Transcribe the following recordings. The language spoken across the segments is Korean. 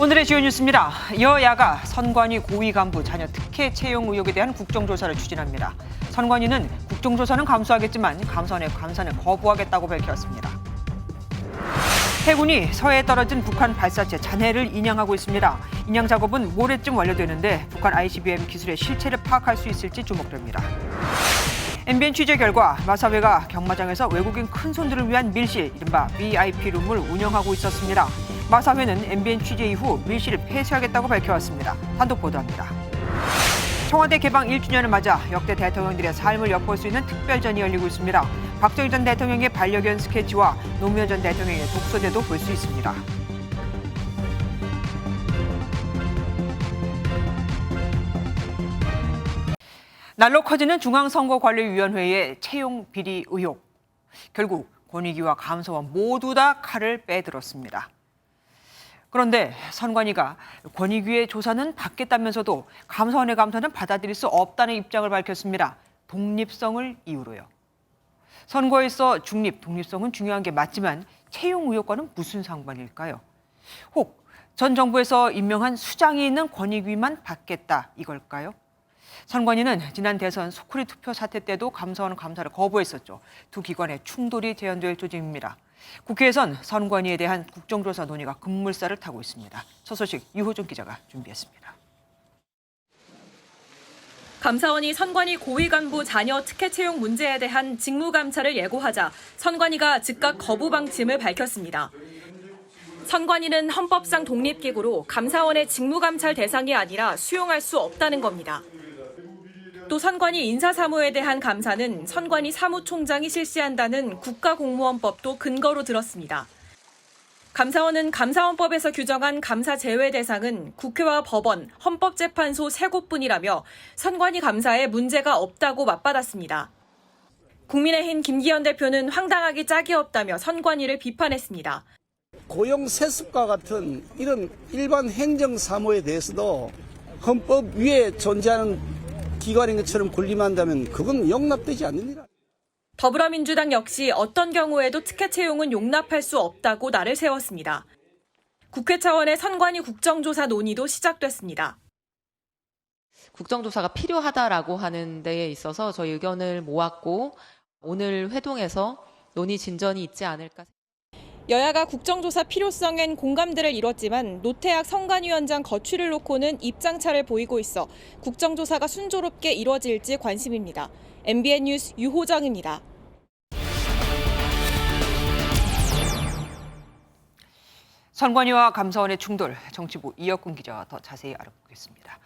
오늘의 주요 뉴스입니다. 여야가 선관위 고위 간부 자녀 특혜 채용 의혹에 대한 국정조사를 추진합니다. 선관위는 국정조사는 감수하겠지만 감사원의 감사는 거부하겠다고 밝혔습니다. 해군이 서해에 떨어진 북한 발사체 잔해를 인양하고 있습니다. 인양 작업은 모레쯤 완료되는데 북한 ICBM 기술의 실체를 파악할 수 있을지 주목됩니다. MBN 취재 결과 마사회가 경마장에서 외국인 큰손들을 위한 밀실, 이른바 VIP룸을 운영하고 있었습니다. 마사회는 MBN 취재 이후 밀실을 폐쇄하겠다고 밝혀왔습니다. 단독 보도합니다. 청와대 개방 1주년을 맞아 역대 대통령들의 삶을 엿볼 수 있는 특별전이 열리고 있습니다. 박정희 전 대통령의 반려견 스케치와 노무현 전 대통령의 독서제도 볼 수 있습니다. 날로 커지는 중앙선거관리위원회의 채용 비리 의혹. 결국 권익위와 감사원 모두 다 칼을 빼들었습니다. 그런데 선관위가 권익위의 조사는 받겠다면서도 감사원의 감사는 받아들일 수 없다는 입장을 밝혔습니다. 독립성을 이유로요. 선거에 있어 중립, 독립성은 중요한 게 맞지만 채용 의혹과는 무슨 상관일까요? 혹 전 정부에서 임명한 수장이 있는 권익위만 받겠다 이걸까요? 선관위는 지난 대선 소쿠리 투표 사태 때도 감사원 감사를 거부했었죠. 두 기관의 충돌이 재현될 조짐입니다. 국회에선 선관위에 대한 국정조사 논의가 급물살을 타고 있습니다. 첫 소식 유호준 기자가 준비했습니다. 감사원이 선관위 고위 간부 자녀 특혜 채용 문제에 대한 직무감찰을 예고하자 선관위가 즉각 거부 방침을 밝혔습니다. 선관위는 헌법상 독립기구로 감사원의 직무감찰 대상이 아니라 수용할 수 없다는 겁니다. 또 선관위 인사사무에 대한 감사는 선관위 사무총장이 실시한다는 국가공무원법도 근거로 들었습니다. 감사원은 감사원법에서 규정한 감사 제외 대상은 국회와 법원, 헌법재판소 3곳뿐이라며 선관위 감사에 문제가 없다고 맞받았습니다. 국민의힘 김기현 대표는 황당하기 짝이 없다며 선관위를 비판했습니다. 고용 세습과 같은 이런 일반 행정 사무에 대해서도 헌법 위에 존재하는 기관인 것처럼 군림한다면 그건 용납되지 않는 일. 더불어민주당 역시 어떤 경우에도 특혜 채용은 용납할 수 없다고 날을 세웠습니다. 국회 차원의 선관위 국정조사 논의도 시작됐습니다. 국정조사가 필요하다라고 하는 데에 있어서 저희 의견을 모았고 오늘 회동에서 논의 진전이 있지 않을까. 여야가 국정조사 필요성엔 공감대를 이뤘지만 노태학 선관위원장 거취를 놓고는 입장차를 보이고 있어 국정조사가 순조롭게 이뤄질지 관심입니다. MBN 뉴스 유호정입니다. 선관위와 감사원의 충돌, 정치부 이혁근 기자와 더 자세히 알아보겠습니다.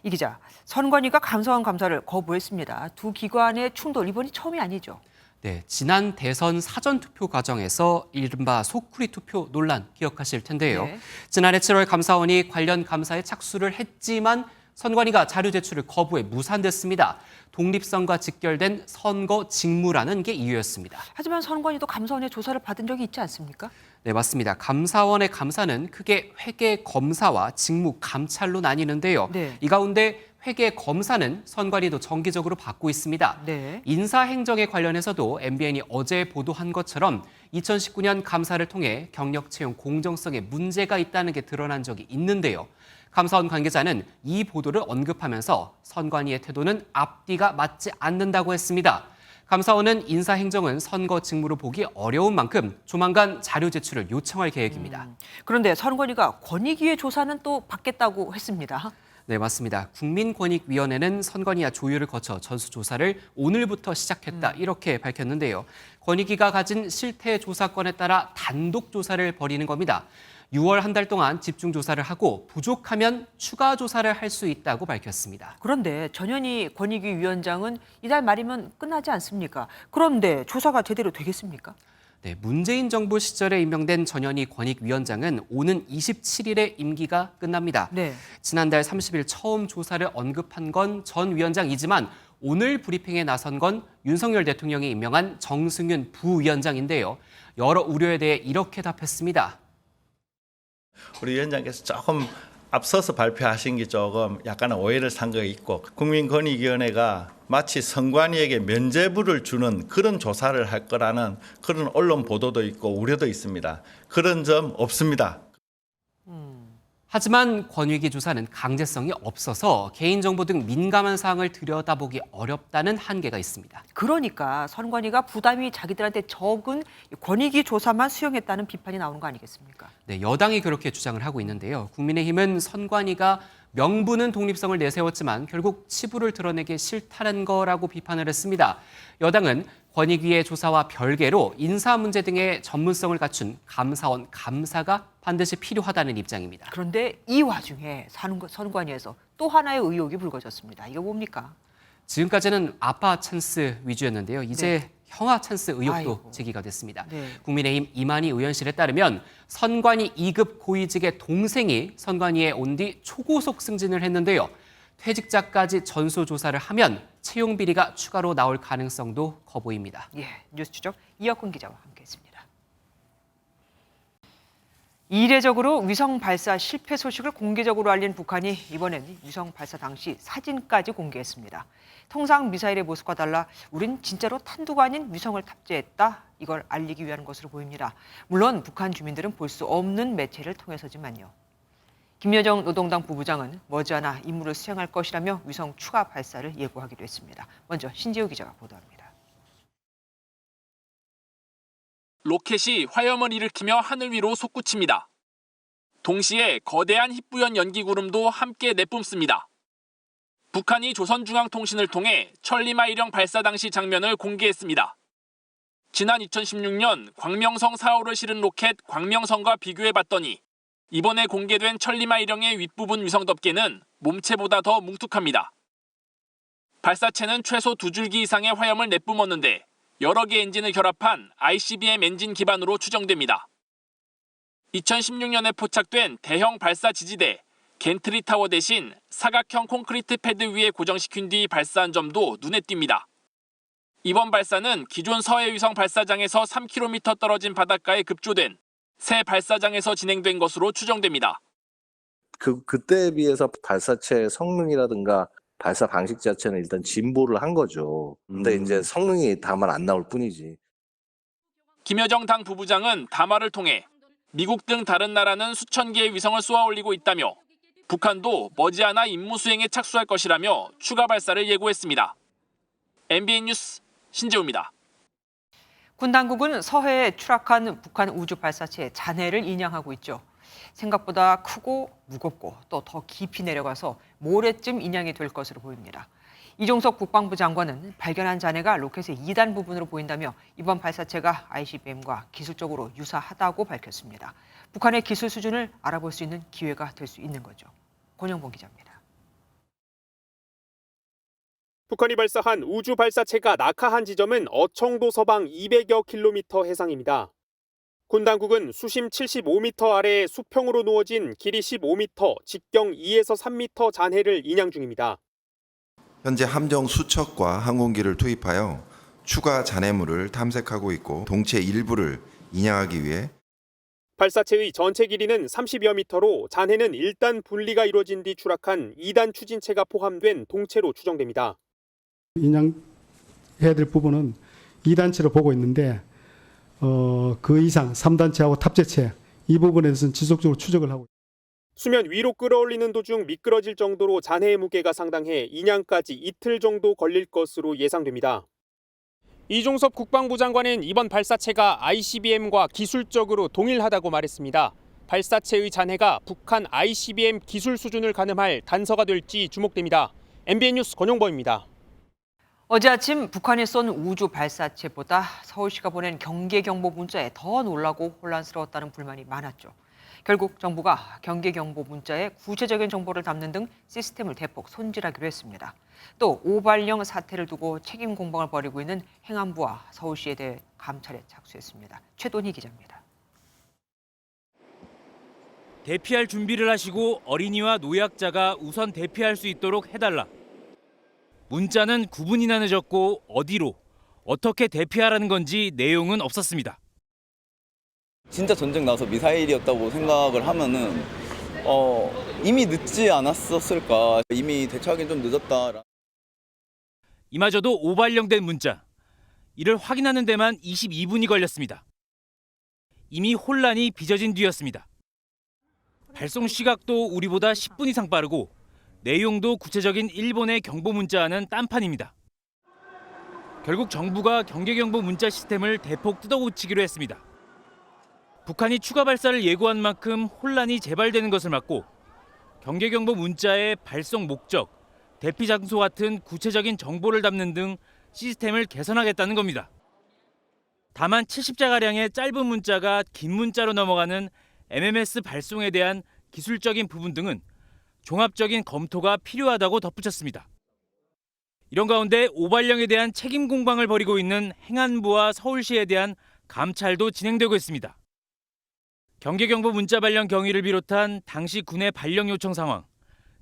이 기자, 선관위가 감사원 감사를 거부했습니다. 두 기관의 충돌, 이번이 처음이 아니죠? 네, 지난 대선 사전투표 과정에서 이른바 소쿠리 투표 논란 기억하실 텐데요. 네. 지난해 7월 감사원이 관련 감사에 착수를 했지만 선관위가 자료 제출을 거부해 무산됐습니다. 독립성과 직결된 선거 직무라는 게 이유였습니다. 하지만 선관위도 감사원의 조사를 받은 적이 있지 않습니까? 네, 맞습니다. 감사원의 감사는 크게 회계 검사와 직무 감찰로 나뉘는데요. 네. 이 가운데 회계 검사는 선관위도 정기적으로 받고 있습니다. 네. 인사행정에 관련해서도 MBN이 어제 보도한 것처럼 2019년 감사를 통해 경력 채용 공정성에 문제가 있다는 게 드러난 적이 있는데요. 감사원 관계자는 이 보도를 언급하면서 선관위의 태도는 앞뒤가 맞지 않는다고 했습니다. 감사원은 인사행정은 선거 직무로 보기 어려운 만큼 조만간 자료 제출을 요청할 계획입니다. 그런데 선관위가 권익위의 조사는 또 받겠다고 했습니다. 네, 맞습니다. 국민권익위원회는 선관위와 조율을 거쳐 전수조사를 오늘부터 시작했다 이렇게 밝혔는데요. 권익위가 가진 실태 조사권에 따라 단독 조사를 벌이는 겁니다. 6월 한 달 동안 집중 조사를 하고 부족하면 추가 조사를 할 수 있다고 밝혔습니다. 그런데 전현희 권익위 위원장은 이달 말이면 끝나지 않습니까? 그런데 조사가 제대로 되겠습니까? 네, 문재인 정부 시절에 임명된 전현희 권익위원장은 오는 27일에 임기가 끝납니다. 네. 지난달 30일 처음 조사를 언급한 건 전 위원장이지만 오늘 브리핑에 나선 건 윤석열 대통령이 임명한 정승윤 부위원장인데요. 여러 우려에 대해 이렇게 답했습니다. 우리 위원장께서 조금 앞서서 발표하신 게 조금 약간의 오해를 산 거 있고 국민권익위원회가 마치 선관위에게 면죄부를 주는 그런 조사를 할 거라는 그런 언론 보도도 있고 우려도 있습니다. 그런 점 없습니다. 하지만 권익위 조사는 강제성이 없어서 개인정보 등 민감한 사항을 들여다보기 어렵다는 한계가 있습니다. 그러니까 선관위가 부담이 자기들한테 적은 권익위 조사만 수용했다는 비판이 나오는 거 아니겠습니까? 네, 여당이 그렇게 주장을 하고 있는데요. 국민의힘은 선관위가 명분은 독립성을 내세웠지만 결국 치부를 드러내기 싫다는 거라고 비판을 했습니다. 여당은 권익위의 조사와 별개로 인사 문제 등의 전문성을 갖춘 감사원 감사가 반드시 필요하다는 입장입니다. 그런데 이 와중에 선관위에서 또 하나의 의혹이 불거졌습니다. 이거 뭡니까? 지금까지는 아빠 찬스 위주였는데요. 이제 형아 찬스 의혹도 아이고. 제기가 됐습니다. 네. 국민의힘 이만희 의원실에 따르면 선관위 2급 고위직의 동생이 선관위에 온 뒤 초고속 승진을 했는데요. 퇴직자까지 전수조사를 하면 채용 비리가 추가로 나올 가능성도 커 보입니다. 예, 뉴스 추적 이혁훈 기자와 함께했습니다. 이례적으로 위성 발사 실패 소식을 공개적으로 알린 북한이 이번엔 위성 발사 당시 사진까지 공개했습니다. 통상 미사일의 모습과 달라 우린 진짜로 탄두가 아닌 위성을 탑재했다. 이걸 알리기 위한 것으로 보입니다. 물론 북한 주민들은 볼 수 없는 매체를 통해서지만요. 김여정 노동당 부부장은 머지않아 임무를 수행할 것이라며 위성 추가 발사를 예고하기도 했습니다. 먼저 신지호 기자가 보도합니다. 로켓이 화염을 일으키며 하늘 위로 솟구칩니다. 동시에 거대한 희뿌연 연기구름도 함께 내뿜습니다. 북한이 조선중앙통신을 통해 천리마일형 발사 당시 장면을 공개했습니다. 지난 2016년 광명성 4호를 실은 로켓 광명성과 비교해봤더니 이번에 공개된 천리마일형의 윗부분 위성 덮개는 몸체보다 더 뭉툭합니다. 발사체는 최소 2줄기 이상의 화염을 내뿜었는데 여러 개 엔진을 결합한 ICBM 엔진 기반으로 추정됩니다. 2016년에 포착된 대형 발사 지지대 겐트리 타워 대신 사각형 콘크리트 패드 위에 고정시킨 뒤 발사한 점도 눈에 띕니다. 이번 발사는 기존 서해 위성 발사장에서 3km 떨어진 바닷가에 급조된 새 발사장에서 진행된 것으로 추정됩니다. 그때에 비해서 발사체 성능이라든가 발사 방식 자체는 일단 진보를 한 거죠. 근데 이제 성능이 다만 안 나올 뿐이지. 김여정 당 부부장은 담화를 통해 미국 등 다른 나라는 수천 개의 위성을 쏘아 올리고 있다며 북한도 머지않아 임무 수행에 착수할 것이라며 추가 발사를 예고했습니다. MBN 뉴스 신재우입니다. 군 당국은 서해에 추락한 북한 우주 발사체의 잔해를 인양하고 있죠. 생각보다 크고 무겁고 또 더 깊이 내려가서 모레쯤 인양이 될 것으로 보입니다. 이종석 국방부 장관은 발견한 잔해가 로켓의 2단 부분으로 보인다며 이번 발사체가 ICBM과 기술적으로 유사하다고 밝혔습니다. 북한의 기술 수준을 알아볼 수 있는 기회가 될 수 있는 거죠. 권영봉 기자입니다. 북한이 발사한 우주 발사체가 낙하한 지점은 어청도 서방 200여 킬로미터 해상입니다. 군 당국은 수심 75m 아래에 수평으로 누워진 길이 15m, 직경 2에서 3m 잔해를 인양 중입니다. 현재 함정 수척과 항공기를 투입하여 추가 잔해물을 탐색하고 있고 동체 일부를 인양하기 위해 발사체의 전체 길이는 30여 미터로 잔해는 1단 분리가 이루어진 뒤 추락한 2단 추진체가 포함된 동체로 추정됩니다. 인양해야 될 부분은 2단체로 보고 있는데 그 이상 3단체하고 탑재체 이 부분에 대해서는 지속적으로 추적을 하고 있습니다. 수면 위로 끌어올리는 도중 미끄러질 정도로 잔해의 무게가 상당해 인양까지 이틀 정도 걸릴 것으로 예상됩니다. 이종섭 국방부 장관은 이번 발사체가 ICBM과 기술적으로 동일하다고 말했습니다. 발사체의 잔해가 북한 ICBM 기술 수준을 가늠할 단서가 될지 주목됩니다. MBN 뉴스 권용범입니다. 어제 아침 북한이 쏜 우주 발사체보다 서울시가 보낸 경계경보 문자에 더 놀라고 혼란스러웠다는 불만이 많았죠. 결국 정부가 경계경보 문자에 구체적인 정보를 담는 등 시스템을 대폭 손질하기로 했습니다. 또 오발령 사태를 두고 책임 공방을 벌이고 있는 행안부와 서울시에 대해 감찰에 착수했습니다. 최돈희 기자입니다. 대피할 준비를 하시고 어린이와 노약자가 우선 대피할 수 있도록 해달라. 문자는 9분이나 늦었고 어디로, 어떻게 대피하라는 건지 내용은 없었습니다. 진짜 전쟁 나서 미사일이었다고 생각을 하면은 이미 늦지 않았었을까. 이미 대처하기는 좀 늦었다. 이마저도 오발령된 문자. 이를 확인하는 데만 22분이 걸렸습니다. 이미 혼란이 빚어진 뒤였습니다. 발송 시각도 우리보다 10분 이상 빠르고 내용도 구체적인 일본의 경보 문자와는 딴판입니다. 결국 정부가 경계경보 문자 시스템을 대폭 뜯어고치기로 했습니다. 북한이 추가 발사를 예고한 만큼 혼란이 재발되는 것을 막고 경계경보 문자의 발송 목적, 대피 장소 같은 구체적인 정보를 담는 등 시스템을 개선하겠다는 겁니다. 다만 70자가량의 짧은 문자가 긴 문자로 넘어가는 MMS 발송에 대한 기술적인 부분 등은 종합적인 검토가 필요하다고 덧붙였습니다. 이런 가운데 오발령에 대한 책임 공방을 벌이고 있는 행안부와 서울시에 대한 감찰도 진행되고 있습니다. 경계경보 문자 발령 경위를 비롯한 당시 군의 발령 요청 상황,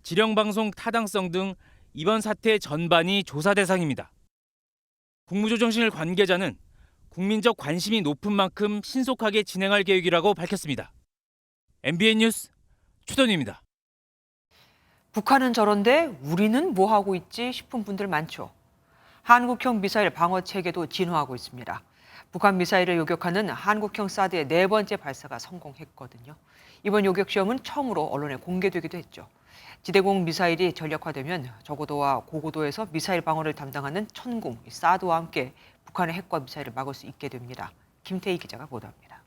지령방송 타당성 등 이번 사태 전반이 조사 대상입니다. 국무조정실 관계자는 국민적 관심이 높은 만큼 신속하게 진행할 계획이라고 밝혔습니다. MBN 뉴스 최돈입니다. 북한은 저런데 우리는 뭐 하고 있지 싶은 분들 많죠. 한국형 미사일 방어 체계도 진화하고 있습니다. 북한 미사일을 요격하는 한국형 사드의 4번째 발사가 성공했거든요. 이번 요격 시험은 처음으로 언론에 공개되기도 했죠. 지대공 미사일이 전력화되면 저고도와 고고도에서 미사일 방어를 담당하는 천궁, 사드와 함께 북한의 핵과 미사일을 막을 수 있게 됩니다. 김태희 기자가 보도합니다.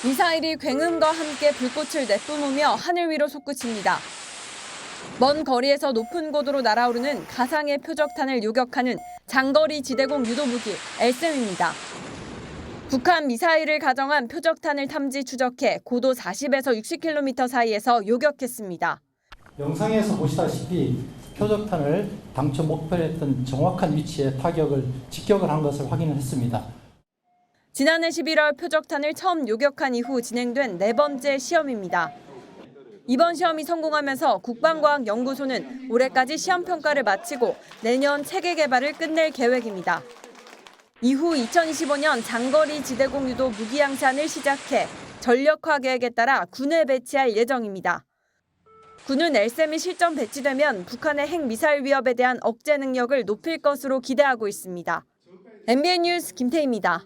미사일이 굉음과 함께 불꽃을 내뿜으며 하늘 위로 솟구칩니다. 먼 거리에서 높은 고도로 날아오르는 가상의 표적탄을 요격하는 장거리 지대공 유도무기 LSAM입니다. 북한 미사일을 가정한 표적탄을 탐지 추적해 고도 40에서 60km 사이에서 요격했습니다. 영상에서 보시다시피 표적탄을 당초 목표로 했던 정확한 위치에 타격을 직격을 한 것을 확인했습니다. 지난해 11월 표적탄을 처음 요격한 이후 진행된 4번째 시험입니다. 이번 시험이 성공하면서 국방과학연구소는 올해까지 시험 평가를 마치고 내년 체계 개발을 끝낼 계획입니다. 이후 2025년 장거리 지대공 유도 무기 양산을 시작해 전력화 계획에 따라 군에 배치할 예정입니다. 군은 LSAM이 실전 배치되면 북한의 핵 미사일 위협에 대한 억제 능력을 높일 것으로 기대하고 있습니다. MBN 뉴스 김태희입니다.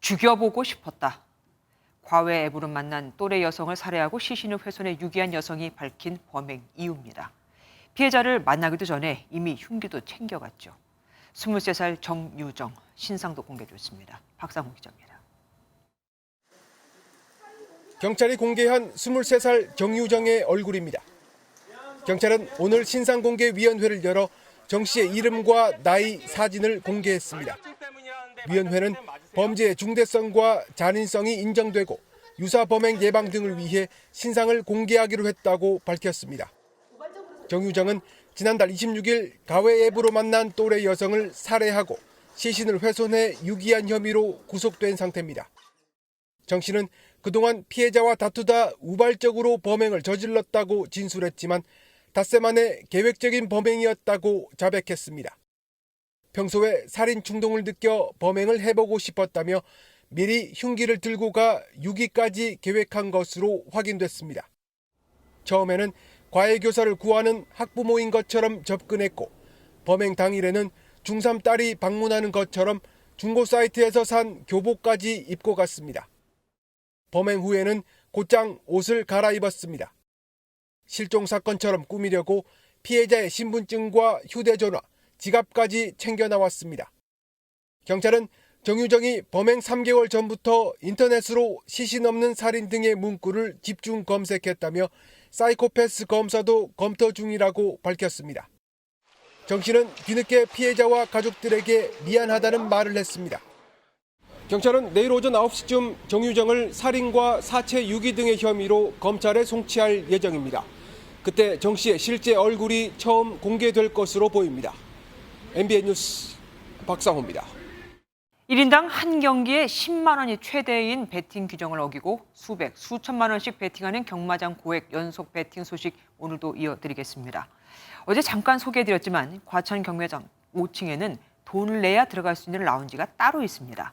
죽여보고 싶었다. 과외 애부를 만난 또래 여성을 살해하고 시신을 훼손해 유기한 여성이 밝힌 범행 이유입니다. 피해자를 만나기도 전에 이미 흉기도 챙겨갔죠. 23살 정유정, 신상도 공개됐습니다. 박상호 기자입니다. 경찰이 공개한 23살 정유정의 얼굴입니다. 경찰은 오늘 신상공개위원회를 열어 정 씨의 이름과 나이, 사진을 공개했습니다. 위원회는 범죄의 중대성과 잔인성이 인정되고 유사 범행 예방 등을 위해 신상을 공개하기로 했다고 밝혔습니다. 정유정은 지난달 26일 가외 앱으로 만난 또래 여성을 살해하고 시신을 훼손해 유기한 혐의로 구속된 상태입니다. 정 씨는 그동안 피해자와 다투다 우발적으로 범행을 저질렀다고 진술했지만 닷새 만에 계획적인 범행이었다고 자백했습니다. 평소에 살인 충동을 느껴 범행을 해보고 싶었다며 미리 흉기를 들고 가 유기까지 계획한 것으로 확인됐습니다. 처음에는 과외 교사를 구하는 학부모인 것처럼 접근했고 범행 당일에는 중3 딸이 방문하는 것처럼 중고 사이트에서 산 교복까지 입고 갔습니다. 범행 후에는 곧장 옷을 갈아입었습니다. 실종 사건처럼 꾸미려고 피해자의 신분증과 휴대전화, 지갑까지 챙겨 나왔습니다. 경찰은 정유정이 범행 3개월 전부터 인터넷으로 시신 없는 살인 등의 문구를 집중 검색했다며 사이코패스 검사도 검토 중이라고 밝혔습니다. 정 씨는 뒤늦게 피해자와 가족들에게 미안하다는 말을 했습니다. 경찰은 내일 오전 9시쯤 정유정을 살인과 사체 유기 등의 혐의로 검찰에 송치할 예정입니다. 그때 정 씨의 실제 얼굴이 처음 공개될 것으로 보입니다. MBN 뉴스 박상호입니다. 1인당 한 경기에 10만 원이 최대인 베팅 규정을 어기고 수백, 수천만 원씩 베팅하는 경마장 고액 연속 베팅 소식 오늘도 이어드리겠습니다. 어제 잠깐 소개해드렸지만 과천 경매장 5층에는 돈을 내야 들어갈 수 있는 라운지가 따로 있습니다.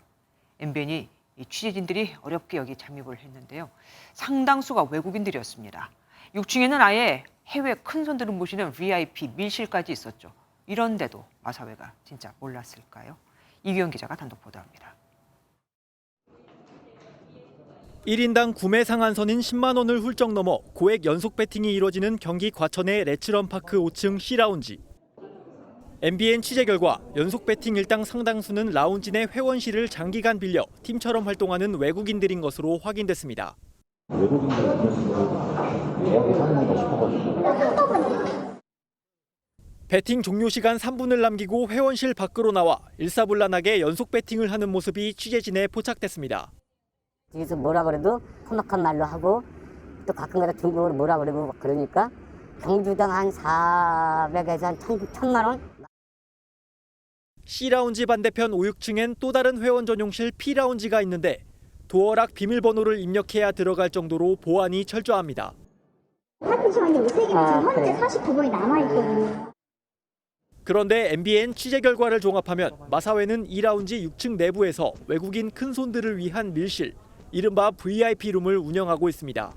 MBN이 취재진들이 어렵게 여기 잠입을 했는데요. 상당수가 외국인들이었습니다. 6층에는 아예 해외 큰손들을 모시는 VIP 밀실까지 있었죠. 이런데도 마사회가 진짜 몰랐을까요? 이규영 기자가 단독 보도합니다. 1인당 구매 상한선인 10만 원을 훌쩍 넘어 고액 연속 베팅이 이뤄지는 경기 과천의 레츠런파크 5층 C라운지. MBN 취재 결과 연속 베팅 일당 상당수는 라운지 내 회원실을 장기간 빌려 팀처럼 활동하는 외국인들인 것으로 확인됐습니다. 베팅 종료 시간 3분을 남기고 회원실 밖으로 나와 일사불란하게 연속 베팅을 하는 모습이 취재진에 포착됐습니다. 여기서 뭐라 그래도 험악한 말로 하고 또 가끔가다 중국어로 뭐라 그러고 그러니까 경주당 한 400에서 한 1,000만 원? C라운지 반대편 5, 6층엔 또 다른 회원 전용실 P라운지가 있는데 도어락 비밀번호를 입력해야 들어갈 정도로 보안이 철저합니다. 파티션이 3개는 현재 49번이 남아있거든요. 그런데 MBN 취재 결과를 종합하면 마사회는 이 라운지 6층 내부에서 외국인 큰손들을 위한 밀실, 이른바 VIP룸을 운영하고 있습니다.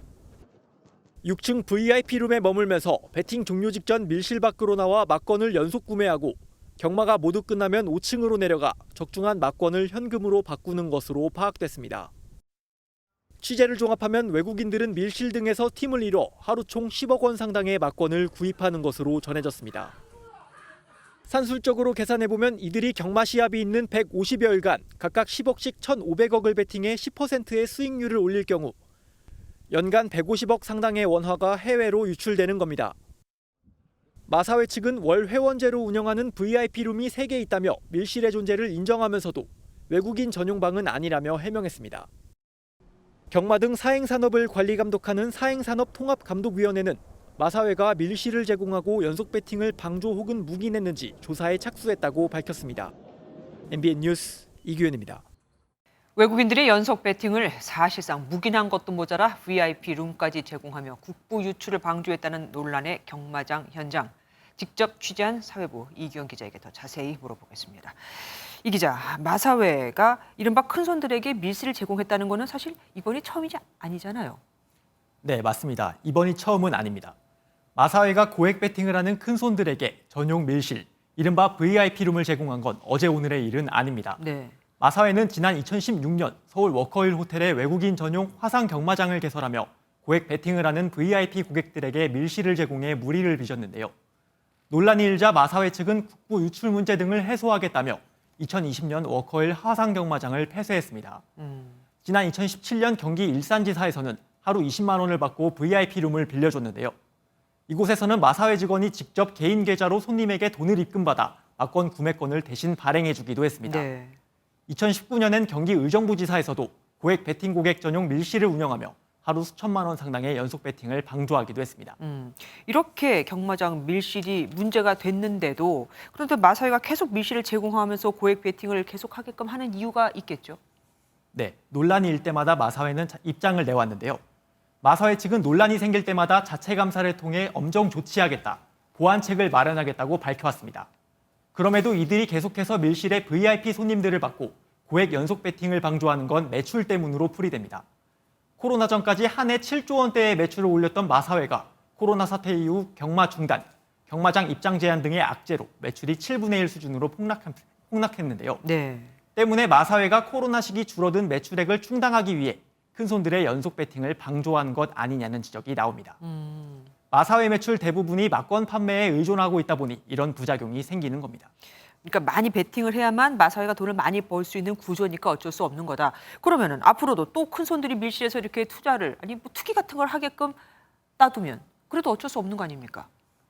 6층 VIP룸에 머물면서 베팅 종료 직전 밀실 밖으로 나와 막권을 연속 구매하고 경마가 모두 끝나면 5층으로 내려가 적중한 막권을 현금으로 바꾸는 것으로 파악됐습니다. 취재를 종합하면 외국인들은 밀실 등에서 팀을 이뤄 하루 총 10억 원 상당의 막권을 구입하는 것으로 전해졌습니다. 산술적으로 계산해보면 이들이 경마 시합이 있는 150여일간 각각 10억씩 1,500억을 베팅해 10%의 수익률을 올릴 경우 연간 150억 상당의 원화가 해외로 유출되는 겁니다. 마사회 측은 월 회원제로 운영하는 VIP룸이 3개 있다며 밀실의 존재를 인정하면서도 외국인 전용방은 아니라며 해명했습니다. 경마 등 사행산업을 관리-감독하는 사행산업통합감독위원회는 마사회가 밀실을 제공하고 연속 베팅을 방조 혹은 묵인했는지 조사에 착수했다고 밝혔습니다. MBN 뉴스 이규현입니다. 외국인들의 연속 베팅을 사실상 묵인한 것도 모자라 VIP룸까지 제공하며 국부 유출을 방조했다는 논란의 경마장 현장. 직접 취재한 사회부 이규현 기자에게 더 자세히 물어보겠습니다. 이 기자, 마사회가 이른바 큰손들에게 밀실을 제공했다는 것은 사실 이번이 처음이지 아니잖아요. 네, 맞습니다. 이번이 처음은 아닙니다. 마사회가 고액 베팅을 하는 큰손들에게 전용 밀실, 이른바 VIP룸을 제공한 건 어제 오늘의 일은 아닙니다. 네. 마사회는 지난 2016년 서울 워커힐 호텔의 외국인 전용 화상 경마장을 개설하며 고액 베팅을 하는 VIP 고객들에게 밀실을 제공해 무리를 빚었는데요. 논란이 일자 마사회 측은 국부 유출 문제 등을 해소하겠다며 2020년 워커힐 화상 경마장을 폐쇄했습니다. 지난 2017년 경기 일산지사에서는 하루 20만 원을 받고 VIP룸을 빌려줬는데요. 이곳에서는 마사회 직원이 직접 개인 계좌로 손님에게 돈을 입금받아 막권 구매권을 대신 발행해주기도 했습니다. 네. 2019년엔 경기 의정부지사에서도 고액 베팅 고객 전용 밀실을 운영하며 하루 수천만 원 상당의 연속 베팅을 방조하기도 했습니다. 이렇게 경마장 밀실이 문제가 됐는데도 그런데 마사회가 계속 밀실을 제공하면서 고액 베팅을 계속하게끔 하는 이유가 있겠죠? 네, 논란이 일 때마다 마사회는 입장을 내왔는데요. 마사회 측은 논란이 생길 때마다 자체 감사를 통해 엄정 조치하겠다, 보완책을 마련하겠다고 밝혀왔습니다. 그럼에도 이들이 계속해서 밀실에 VIP 손님들을 받고 고액 연속 베팅을 방조하는 건 매출 때문으로 풀이됩니다. 코로나 전까지 한 해 7조 원대의 매출을 올렸던 마사회가 코로나 사태 이후 경마 중단, 경마장 입장 제한 등의 악재로 매출이 7분의 1 수준으로 폭락했는데요. 네. 때문에 마사회가 코로나 시기 줄어든 매출액을 충당하기 위해 큰손들의 연속 베팅을 방조한 것 아니냐는 지적이 나옵니다. 마사회 매출 대부분이 막권 판매에 의존하고 있다 보니 이런 부작용이 생기는 겁니다. 그러니까 많이 베팅을 해야만 마사회가 돈을 많이 벌 수 있는 구조니까 어쩔 수 없는 거다. 그러면은 앞으로도 또 큰손들이 밀실에서 이렇게 투자를 아니 뭐 투기 같은 걸 하게끔 놔두면 그래도 어쩔 수 없는 거 아닙니까?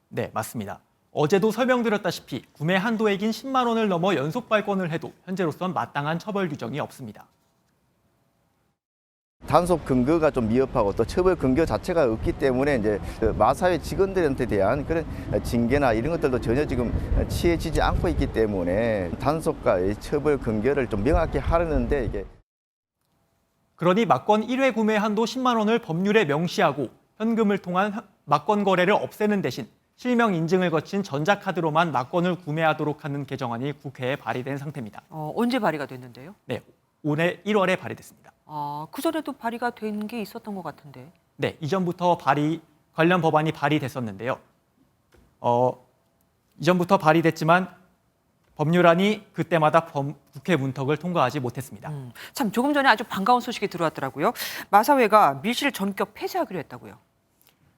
네, 맞습니다. 어제도 설명드렸다시피 구매 한도액인 10만 원을 넘어 연속 발권을 해도 현재로선 마땅한 처벌 규정이 없습니다. 단속 근거가 좀 미흡하고 또 처벌 근거 자체가 없기 때문에 이제 마사회 직원들한테 대한 그런 징계나 이런 것들도 전혀 지금 취해지지 않고 있기 때문에 단속과 처벌 근거를 좀 명확히 하려는데 이게 그러니 막권 1회 구매 한도 10만 원을 법률에 명시하고 현금을 통한 막권 거래를 없애는 대신 실명 인증을 거친 전자카드로만 막권을 구매하도록 하는 개정안이 국회에 발의된 상태입니다. 언제 발의가 됐는데요? 네, 올해 1월에 발의됐습니다. 그전에도 발의가 된 게 있었던 것 같은데. 네, 이전부터 관련 법안이 발의됐었는데요. 이전부터 발의됐지만 법률안이 그때마다 국회 문턱을 통과하지 못했습니다. 참 조금 전에 아주 반가운 소식이 들어왔더라고요. 마사회가 밀실 전격 폐쇄하기로 했다고요.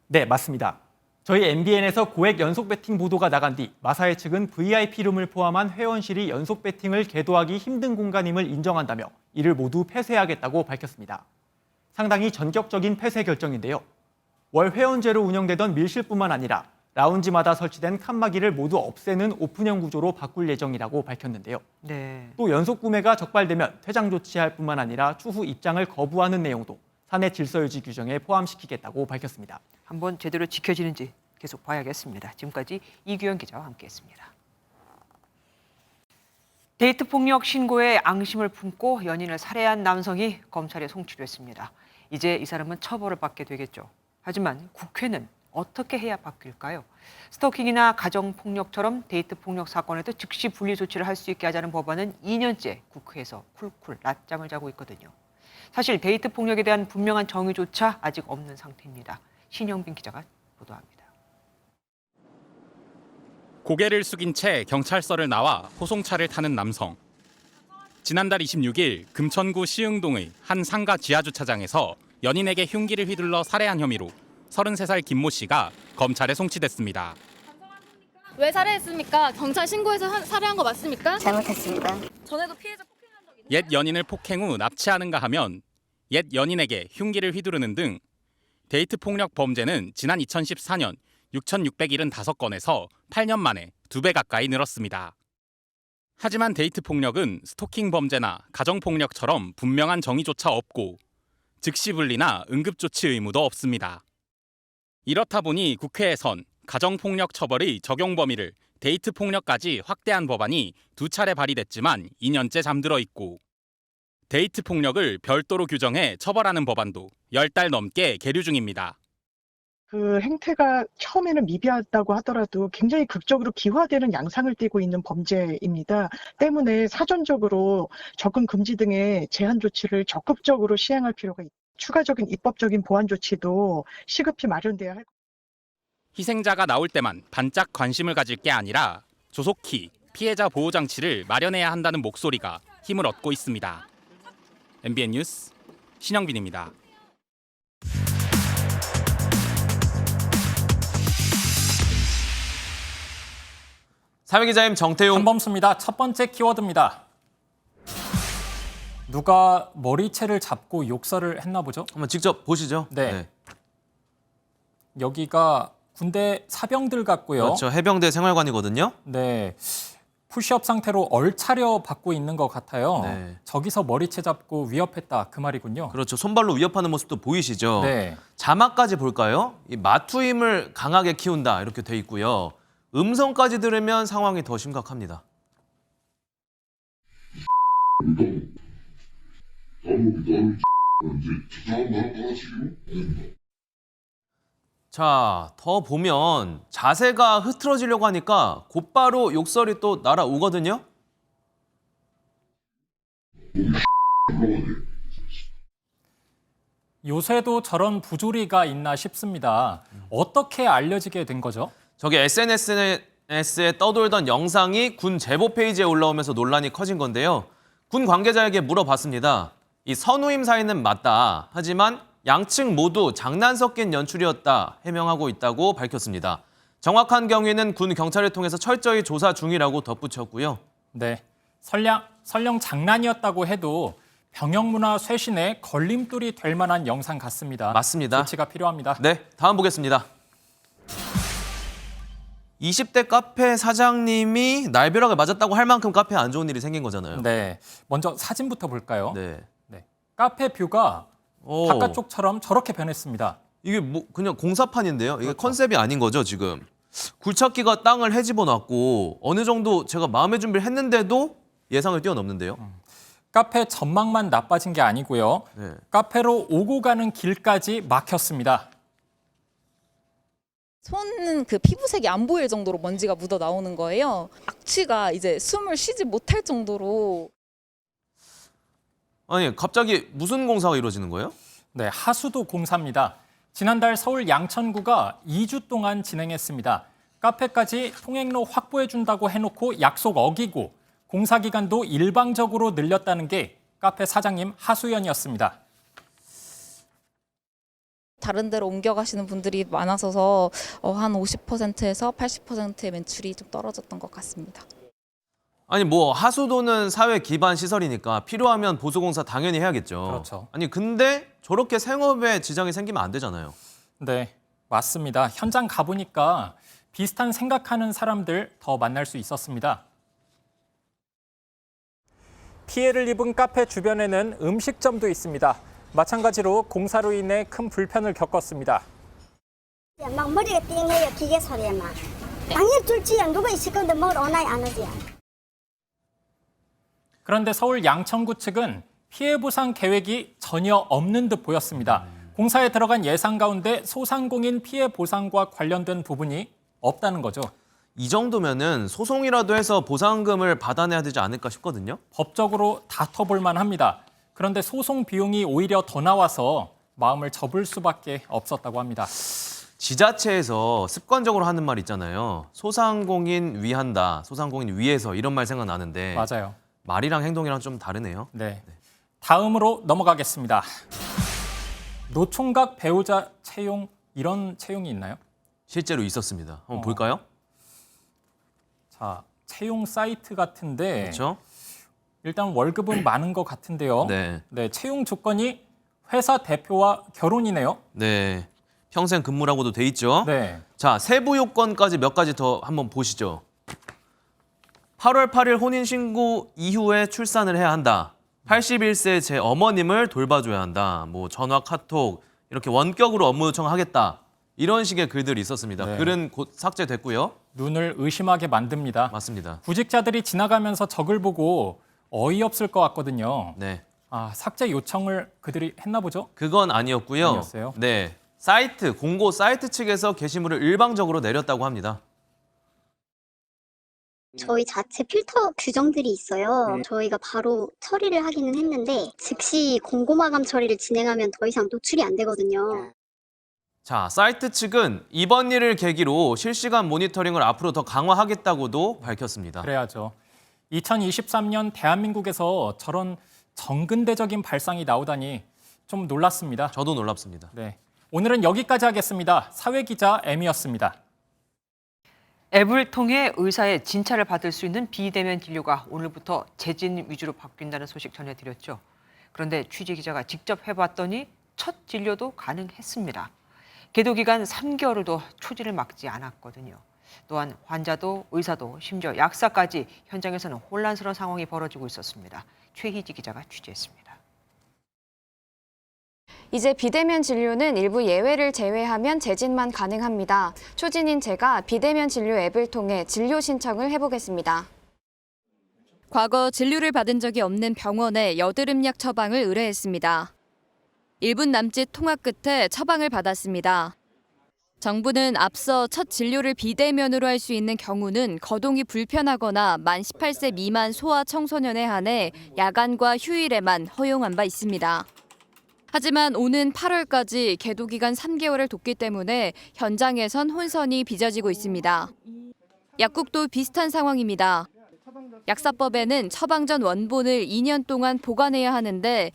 네, 맞습니다. 저희 MBN에서 고액 연속 베팅 보도가 나간 뒤 마사회 측은 VIP룸을 포함한 회원실이 연속 베팅을 계도하기 힘든 공간임을 인정한다며 이를 모두 폐쇄하겠다고 밝혔습니다. 상당히 전격적인 폐쇄 결정인데요. 월 회원제로 운영되던 밀실뿐만 아니라 라운지마다 설치된 칸막이를 모두 없애는 오픈형 구조로 바꿀 예정이라고 밝혔는데요. 네. 또 연속 구매가 적발되면 퇴장 조치할 뿐만 아니라 추후 입장을 거부하는 내용도 사내 질서 유지 규정에 포함시키겠다고 밝혔습니다. 한번 제대로 지켜지는지 계속 봐야겠습니다. 지금까지 이규현 기자와 함께했습니다. 데이트 폭력 신고에 앙심을 품고 연인을 살해한 남성이 검찰에 송치됐습니다. 이제 이 사람은 처벌을 받게 되겠죠. 하지만 국회는 어떻게 해야 바뀔까요? 스토킹이나 가정폭력처럼 데이트 폭력 사건에도 즉시 분리 조치를 할 수 있게 하자는 법안은 2년째 국회에서 쿨쿨 낮잠을 자고 있거든요. 사실 데이트 폭력에 대한 분명한 정의조차 아직 없는 상태입니다. 신영빈 기자가 보도합니다. 고개를 숙인 채 경찰서를 나와 호송차를 타는 남성. 지난달 26일 금천구 시흥동의 한 상가 지하주차장에서 연인에게 흉기를 휘둘러 살해한 혐의로 33살 김모 씨가 검찰에 송치됐습니다. 왜 살해했습니까? 경찰 신고해서 살해한 거 맞습니까? 잘못했습니다. 전에도 피해자 폭행한 적 있나요? 옛 연인을 폭행 후 납치하는가 하면 옛 연인에게 흉기를 휘두르는 등 데이트 폭력 범죄는 지난 2014년 6,675건에서 8년 만에 2배 가까이 늘었습니다. 하지만 데이트 폭력은 스토킹 범죄나 가정 폭력처럼 분명한 정의조차 없고 즉시 분리나 응급조치 의무도 없습니다. 이렇다 보니 국회에선 가정폭력 처벌의 적용 범위를 데이트 폭력까지 확대한 법안이 2차례 발의됐지만 2년째 잠들어 있고 데이트 폭력을 별도로 규정해 처벌하는 법안도 10달 넘게 계류 중입니다. 그 행태가 처음에는 미비하다고 하더라도 굉장히 극적으로 기화되는 양상을 띠고 있는 범죄입니다. 때문에 사전적으로 접근 금지 등의 제한 조치를 적극적으로 시행할 필요가 있습니다. 추가적인 입법적인 보완 조치도 시급히 마련돼야 할 겁니다. 희생자가 나올 때만 반짝 관심을 가질 게 아니라 조속히 피해자 보호 장치를 마련해야 한다는 목소리가 힘을 얻고 있습니다. MBN 뉴스 신영빈입니다. 사회기자님 정태용. 한범수입니다. 첫 번째 키워드입니다. 누가 머리채를 잡고 욕설을 했나 보죠? 한번 직접 보시죠. 네. 여기가 군대 사병들 같고요. 그렇죠. 해병대 생활관이거든요. 네. 푸시업 상태로 얼차려 받고 있는 것 같아요. 네. 저기서 머리채 잡고 위협했다 그 말이군요. 그렇죠. 손발로 위협하는 모습도 보이시죠. 네. 자막까지 볼까요? 이 마투임을 강하게 키운다 이렇게 돼 있고요. 음성까지 들으면 상황이 더 심각합니다. 자, 더 보면 자세가 흐트러지려고 하니까 곧바로 욕설이 또 날아오거든요. 요새도 저런 부조리가 있나 싶습니다. 어떻게 알려지게 된 거죠? 저게 SNS에 떠돌던 영상이 군 제보 페이지에 올라오면서 논란이 커진 건데요. 군 관계자에게 물어봤습니다. 이 선후임 사이는 맞다. 하지만 양측 모두 장난 섞인 연출이었다 해명하고 있다고 밝혔습니다. 정확한 경위는 군 경찰을 통해서 철저히 조사 중이라고 덧붙였고요. 네, 설령 장난이었다고 해도 병역 문화 쇄신에 걸림돌이 될 만한 영상 같습니다. 맞습니다. 조치가 필요합니다. 네, 다음 보겠습니다. 20대 카페 사장님이 날벼락을 맞았다고 할 만큼 카페에 안 좋은 일이 생긴 거잖아요. 네, 먼저 사진부터 볼까요? 네. 카페 뷰가 바깥쪽처럼 저렇게 변했습니다. 이게 뭐 그냥 공사판인데요. 이게 컨셉이 아닌 거죠, 지금. 굴착기가 땅을 헤집어 놨고 어느 정도 제가 마음의 준비를 했는데도 예상을 뛰어넘는데요. 카페 전망만 나빠진 게 아니고요. 네. 카페로 오고 가는 길까지 막혔습니다. 손은 그 피부색이 안 보일 정도로 먼지가 묻어 나오는 거예요. 악취가 이제 숨을 쉬지 못할 정도로. 아니, 갑자기 무슨 공사가 이루어지는 거예요? 네, 하수도 공사입니다. 지난달 서울 양천구가 2주 동안 진행했습니다. 카페까지 통행로 확보해준다고 해놓고 약속 어기고 공사 기간도 일방적으로 늘렸다는 게 카페 사장님 하수연이었습니다. 다른 데로 옮겨가시는 분들이 많아서 한 50%에서 80%의 매출이 좀 떨어졌던 것 같습니다. 아니 뭐 하수도는 사회 기반 시설이니까 필요하면 보수공사 당연히 해야겠죠. 그렇죠. 아니 근데 저렇게 생업에 지장이 생기면 안 되잖아요. 네, 맞습니다. 현장 가보니까 비슷한 생각하는 사람들 더 만날 수 있었습니다. 피해를 입은 카페 주변에는 음식점도 있습니다. 마찬가지로 공사로 인해 큰 불편을 겪었습니다. 막 머리가 띵해요, 기계 소리에 막. 당연히 줄지야. 누가 있을 건데 뭘 오나요, 안 오지? 그런데 서울 양천구 측은 피해 보상 계획이 전혀 없는 듯 보였습니다. 공사에 들어간 예산 가운데 소상공인 피해 보상과 관련된 부분이 없다는 거죠. 이 정도면은 소송이라도 해서 보상금을 받아내야 되지 않을까 싶거든요. 법적으로 다퉈볼 만합니다. 그런데 소송 비용이 오히려 더 나와서 마음을 접을 수밖에 없었다고 합니다. 지자체에서 습관적으로 하는 말 있잖아요. 소상공인 위한다, 소상공인 위해서 이런 말 생각나는데 맞아요. 말이랑 행동이랑 좀 다르네요. 네. 다음으로 넘어가겠습니다. 노총각 배우자 채용, 이런 채용이 있나요? 실제로 있었습니다. 한번 볼까요? 자, 채용 사이트 같은데 그렇죠? 일단 월급은 많은 것 같은데요. 네. 네, 채용 조건이 회사 대표와 결혼이네요. 네. 평생 근무라고도 돼 있죠. 네. 자, 세부 요건까지 몇 가지 더 한번 보시죠. 8월 8일 혼인신고 이후에 출산을 해야 한다. 81세 제 어머님을 돌봐줘야 한다. 뭐 전화, 카톡 이렇게 원격으로 업무 요청하겠다. 이런 식의 글들이 있었습니다. 네. 글은 곧 삭제됐고요. 눈을 의심하게 만듭니다. 맞습니다. 구직자들이 지나가면서 적을 보고 어이없을 것 같거든요. 네. 아, 삭제 요청을 그들이 했나 보죠? 그건 아니었고요. 아니었어요? 네. 사이트, 공고 사이트 측에서 게시물을 일방적으로 내렸다고 합니다. 저희 자체 필터 규정들이 있어요. 저희가 바로 처리를 하기는 했는데 즉시 공고 마감 처리를 진행하면 더 이상 노출이 안 되거든요. 자, 사이트 측은 이번 일을 계기로 실시간 모니터링을 앞으로 더 강화하겠다고도 밝혔습니다. 그래야죠. 2023년 대한민국에서 저런 정근대적인 발상이 나오다니 좀 놀랐습니다. 저도 놀랍습니다. 네. 오늘은 여기까지 하겠습니다. 사회기자 M이었습니다. 앱을 통해 의사의 진찰을 받을 수 있는 비대면 진료가 오늘부터 재진 위주로 바뀐다는 소식 전해드렸죠. 그런데 취재기자가 직접 해봤더니 첫 진료도 가능했습니다. 계도 기간 3개월도 초지를 막지 않았거든요. 또한 환자도 의사도 심지어 약사까지 현장에서는 혼란스러운 상황이 벌어지고 있었습니다. 최희지 기자가 취재했습니다. 이제 비대면 진료는 일부 예외를 제외하면 재진만 가능합니다. 초진인 제가 비대면 진료 앱을 통해 진료 신청을 해보겠습니다. 과거 진료를 받은 적이 없는 병원에 여드름약 처방을 의뢰했습니다. 1분 남짓 통화 끝에 처방을 받았습니다. 정부는 앞서 첫 진료를 비대면으로 할 수 있는 경우는 거동이 불편하거나 만 18세 미만 소아 청소년에 한해 야간과 휴일에만 허용한 바 있습니다. 하지만 오는 8월까지 계도 기간 3개월을 뒀기 때문에 현장에선 혼선이 빚어지고 있습니다. 약국도 비슷한 상황입니다. 약사법에는 처방 전 원본을 2년 동안 보관해야 하는데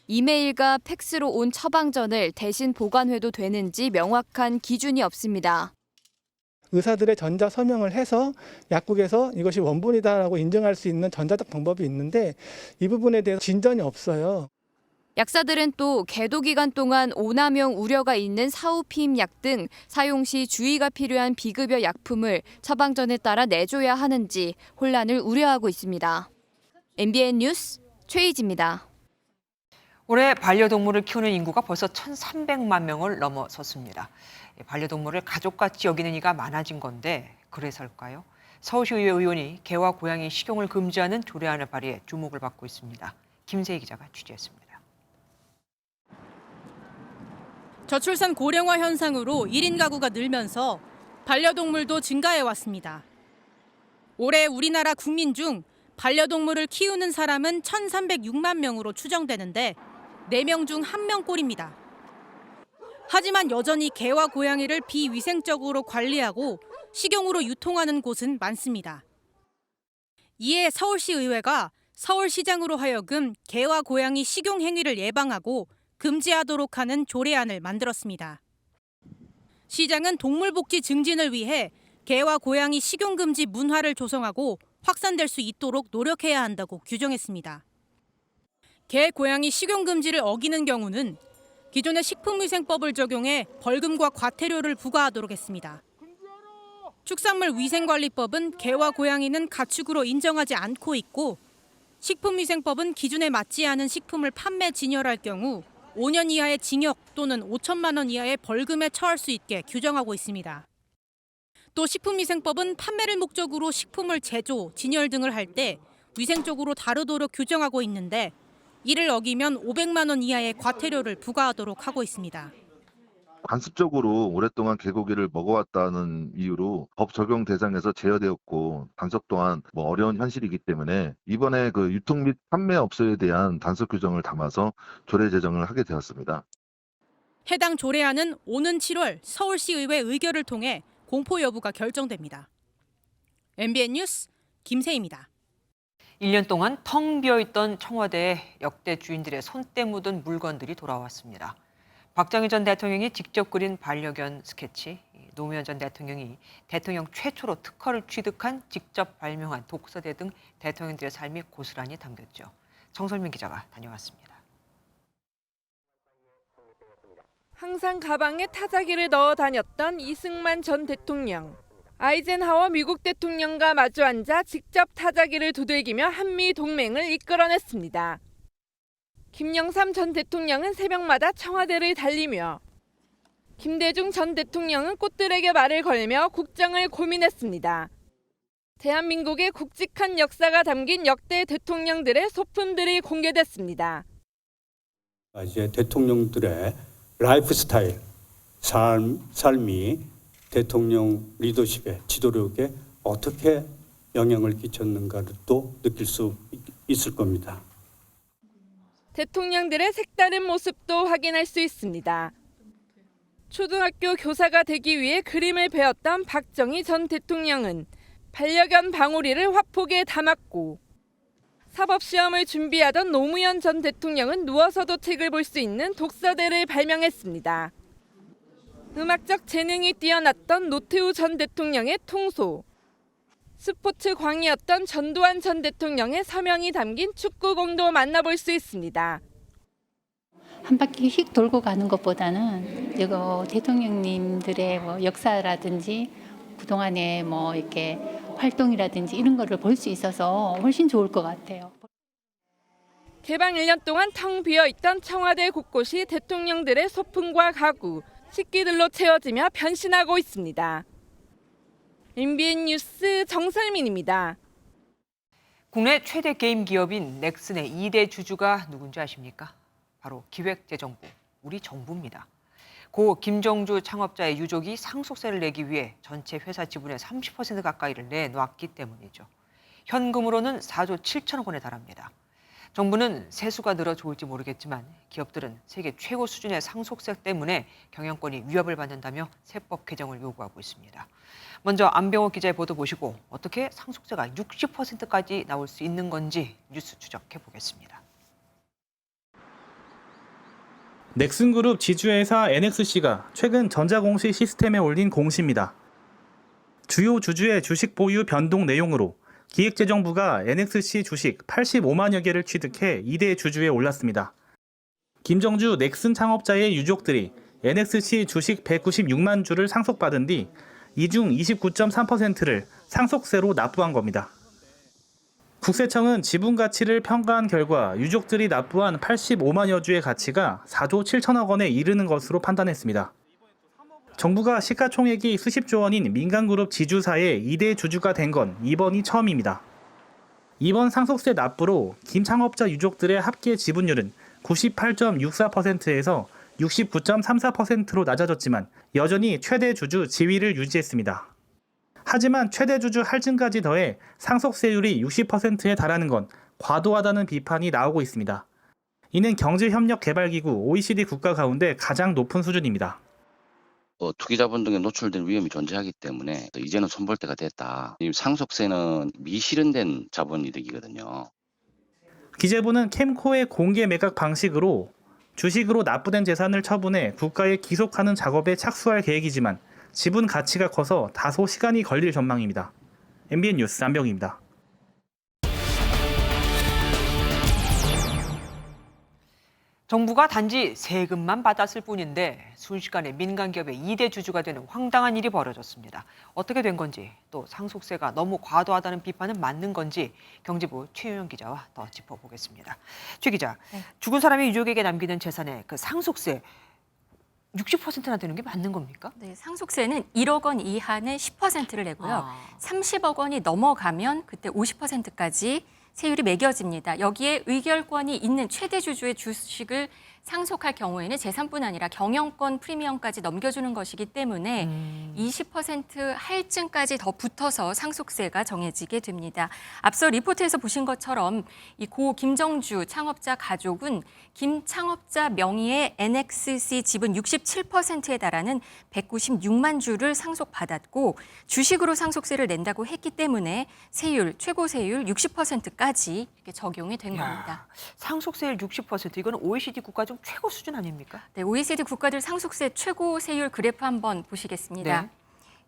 이메일과 팩스로 온 처방전을 대신 보관해도 되는지 명확한 기준이 없습니다. 의사들의 전자 서명을 해서 약국에서 이것이 원본이다라고 인정할 수 있는 전자적 방법이 있는데 이 부분에 대해서 진전이 없어요. 약사들은 또 계도 기간 동안 오남용 우려가 있는 사후피임약 등 사용 시 주의가 필요한 비급여 약품을 처방전에 따라 내줘야 하는지 혼란을 우려하고 있습니다. MBN 뉴스 최희지입니다. 올해 반려동물을 키우는 인구가 벌써 1,300만 명을 넘어섰습니다. 반려동물을 가족같이 여기는 이가 많아진 건데 그래서일까요? 서울시의회 의원이 개와 고양이 식용을 금지하는 조례안을 발의해 주목을 받고 있습니다. 김세희 기자가 취재했습니다. 저출산 고령화 현상으로 1인 가구가 늘면서 반려동물도 증가해왔습니다. 올해 우리나라 국민 중 반려동물을 키우는 사람은 1,306만 명으로 추정되는데 4명 중 1명꼴입니다. 하지만 여전히 개와 고양이를 비위생적으로 관리하고 식용으로 유통하는 곳은 많습니다. 이에 서울시 의회가 서울시장으로 하여금 개와 고양이 식용 행위를 예방하고 금지하도록 하는 조례안을 만들었습니다. 시장은 동물복지 증진을 위해 개와 고양이 식용 금지 문화를 조성하고 확산될 수 있도록 노력해야 한다고 규정했습니다. 개, 고양이 식용 금지를 어기는 경우는 기존의 식품위생법을 적용해 벌금과 과태료를 부과하도록 했습니다. 축산물위생관리법은 개와 고양이는 가축으로 인정하지 않고 있고 식품위생법은 기준에 맞지 않은 식품을 판매 진열할 경우 5년 이하의 징역 또는 5천만 원 이하의 벌금에 처할 수 있게 규정하고 있습니다. 또 식품위생법은 판매를 목적으로 식품을 제조, 진열 등을 할 때 위생적으로 다루도록 규정하고 있는데 이를 어기면 500만 원 이하의 과태료를 부과하도록 하고 있습니다. 관습적으로 오랫동안 개고기를 먹어왔다는 이유로 법 적용 대상에서 제어되었고 단속 또한 어려운 현실이기 때문에 이번에 그 유통 및 판매업소에 대한 단속 규정을 담아서 조례 제정을 하게 되었습니다. 해당 조례안은 오는 7월 서울시의회 의결을 통해 공포 여부가 결정됩니다. MBN 뉴스 김세희입니다. 1년 동안 텅 비어있던 청와대에 역대 주인들의 손때 묻은 물건들이 돌아왔습니다. 박정희 전 대통령이 직접 그린 반려견 스케치, 노무현 전 대통령이 대통령 최초로 특허를 취득한 직접 발명한 독서대 등 대통령들의 삶이 고스란히 담겼죠. 정설민 기자가 다녀왔습니다. 항상 가방에 타자기를 넣어 다녔던 이승만 전 대통령. 아이젠하워 미국 대통령과 마주 앉아 직접 타자기를 두들기며 한미 동맹을 이끌어냈습니다. 김영삼 전 대통령은 새벽마다 청와대를 달리며 김대중 전 대통령은 꽃들에게 말을 걸며 국정을 고민했습니다. 대한민국의 굵직한 역사가 담긴 역대 대통령들의 소품들이 공개됐습니다. 이제 대통령들의 라이프 스타일, 삶이 대통령 리더십에, 지도력에 어떻게 영향을 끼쳤는가를 또 느낄 수 있을 겁니다. 대통령들의 색다른 모습도 확인할 수 있습니다. 초등학교 교사가 되기 위해 그림을 배웠던 박정희 전 대통령은 반려견 방울이를 화폭에 담았고 사법시험을 준비하던 노무현 전 대통령은 누워서도 책을 볼 수 있는 독서대를 발명했습니다. 음악적 재능이 뛰어났던 노태우 전 대통령의 통소, 스포츠 광이었던 전두환 전 대통령의 서명이 담긴 축구공도 만나볼 수 있습니다. 한 바퀴 휙 돌고 가는 것보다는 이거 대통령님들의 역사라든지 그동안의 이렇게 활동이라든지 이런 거를 볼 수 있어서 훨씬 좋을 것 같아요. 개방 1년 동안 텅 비어있던 청와대 곳곳이 대통령들의 소품과 가구, 식기들로 채워지며 변신하고 있습니다. MBN 뉴스 정설민입니다. 국내 최대 게임 기업인 넥슨의 2대 주주가 누군지 아십니까? 바로 기획재정부, 우리 정부입니다. 고 김정주 창업자의 유족이 상속세를 내기 위해 전체 회사 지분의 30% 가까이를 내놨기 때문이죠. 현금으로는 4조 7천억 원에 달합니다. 정부는 세수가 늘어 좋을지 모르겠지만 기업들은 세계 최고 수준의 상속세 때문에 경영권이 위협을 받는다며 세법 개정을 요구하고 있습니다. 먼저 안병호 기자의 보도 보시고 어떻게 상속세가 60%까지 나올 수 있는 건지 뉴스 추적해 보겠습니다. 넥슨그룹 지주회사 NXC가 최근 전자공시 시스템에 올린 공시입니다. 주요 주주의 주식 보유 변동 내용으로 기획재정부가 NXC 주식 85만여 개를 취득해 2대 주주에 올랐습니다. 김정주 넥슨 창업자의 유족들이 NXC 주식 196만 주를 상속받은 뒤 이 중 29.3%를 상속세로 납부한 겁니다. 국세청은 지분 가치를 평가한 결과 유족들이 납부한 85만여 주의 가치가 4조 7천억 원에 이르는 것으로 판단했습니다. 정부가 시가총액이 수십조 원인 민간그룹 지주사의 2대 주주가 된 건 이번이 처음입니다. 이번 상속세 납부로 김 창업자 유족들의 합계 지분율은 98.64%에서 69.34%로 낮아졌지만 여전히 최대 주주 지위를 유지했습니다. 하지만 최대 주주 할증까지 더해 상속세율이 60%에 달하는 건 과도하다는 비판이 나오고 있습니다. 이는 경제협력개발기구 OECD 국가 가운데 가장 높은 수준입니다. 투기자본 등에 노출될 위험이 존재하기 때문에 이제는 손볼 때가 됐다. 이 상속세는 미실현된 자본이득이거든요. 기재부는 캠코의 공개 매각 방식으로 주식으로 납부된 재산을 처분해 국가에 기속하는 작업에 착수할 계획이지만 지분 가치가 커서 다소 시간이 걸릴 전망입니다. MBN 뉴스 안병입니다. 정부가 단지 세금만 받았을 뿐인데 순식간에 민간 기업의 2대 주주가 되는 황당한 일이 벌어졌습니다. 어떻게 된 건지, 또 상속세가 너무 과도하다는 비판은 맞는 건지 경제부 최윤영 기자와 더 짚어보겠습니다. 최 기자, 죽은 사람이 유족에게 남기는 재산의 그 상속세 60%나 되는 게 맞는 겁니까? 네, 상속세는 1억 원 이하는 10%를 내고요. 30억 원이 넘어가면 그때 50%까지 세율이 매겨집니다. 여기에 의결권이 있는 최대 주주의 주식을 상속할 경우에는 재산뿐 아니라 경영권 프리미엄까지 넘겨주는 것이기 때문에 20% 할증까지 더 붙어서 상속세가 정해지게 됩니다. 앞서 리포트에서 보신 것처럼 이 고 김정주 창업자 가족은 김 창업자 명의의 NXC 지분 67%에 달하는 196만 주를 상속받았고 주식으로 상속세를 낸다고 했기 때문에 세율, 최고 세율 60%까지 이렇게 적용이 된 겁니다. 상속세율 60%, 이건 OECD 국가 중 최고 수준 아닙니까? 네, OECD 국가들 상속세 최고 세율 그래프 한번 보시겠습니다. 네.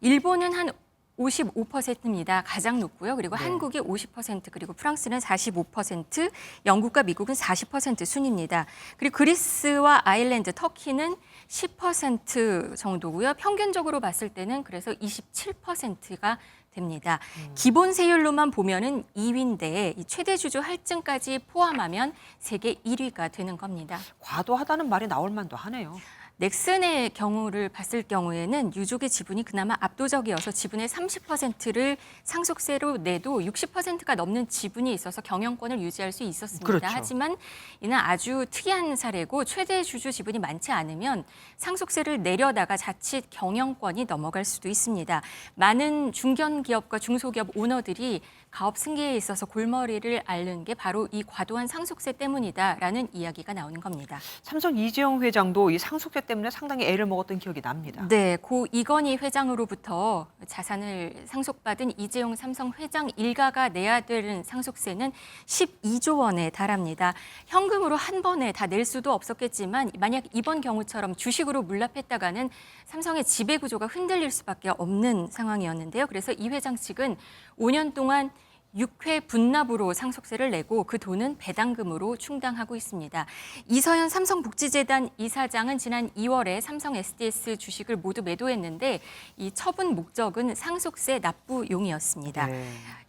일본은 한 55%입니다. 가장 높고요. 그리고 네. 한국이 50%, 그리고 프랑스는 45%, 영국과 미국은 40% 순입니다. 그리고 그리스와 아일랜드, 터키는 10% 정도고요. 평균적으로 봤을 때는 그래서 27%가 됩니다. 기본 세율로만 보면은 2위인데 이 최대 주주 할증까지 포함하면 세계 1위가 되는 겁니다. 과도하다는 말이 나올 만도 하네요. 넥슨의 경우를 봤을 경우에는 유족의 지분이 그나마 압도적이어서 지분의 30%를 상속세로 내도 60%가 넘는 지분이 있어서 경영권을 유지할 수 있었습니다. 그렇죠. 하지만 이는 아주 특이한 사례고 최대 주주 지분이 많지 않으면 상속세를 내려다가 자칫 경영권이 넘어갈 수도 있습니다. 많은 중견기업과 중소기업 오너들이 가업 승계에 있어서 골머리를 앓는 게 바로 이 과도한 상속세 때문이다라는 이야기가 나오는 겁니다. 삼성 이재용 회장도 이 상속세 때문에 상당히 애를 먹었던 기억이 납니다. 네, 고 이건희 회장으로부터 자산을 상속받은 이재용 삼성 회장 일가가 내야 되는 상속세는 12조 원에 달합니다. 현금으로 한 번에 다 낼 수도 없었겠지만 만약 이번 경우처럼 주식으로 물납했다가는 삼성의 지배 구조가 흔들릴 수밖에 없는 상황이었는데요. 그래서 이 회장 측은 5년 동안 6회 분납으로 상속세를 내고 그 돈은 배당금으로 충당하고 있습니다. 이서연 삼성복지재단 이사장은 지난 2월에 삼성 SDS 주식을 모두 매도했는데 이 처분 목적은 상속세 납부용이었습니다.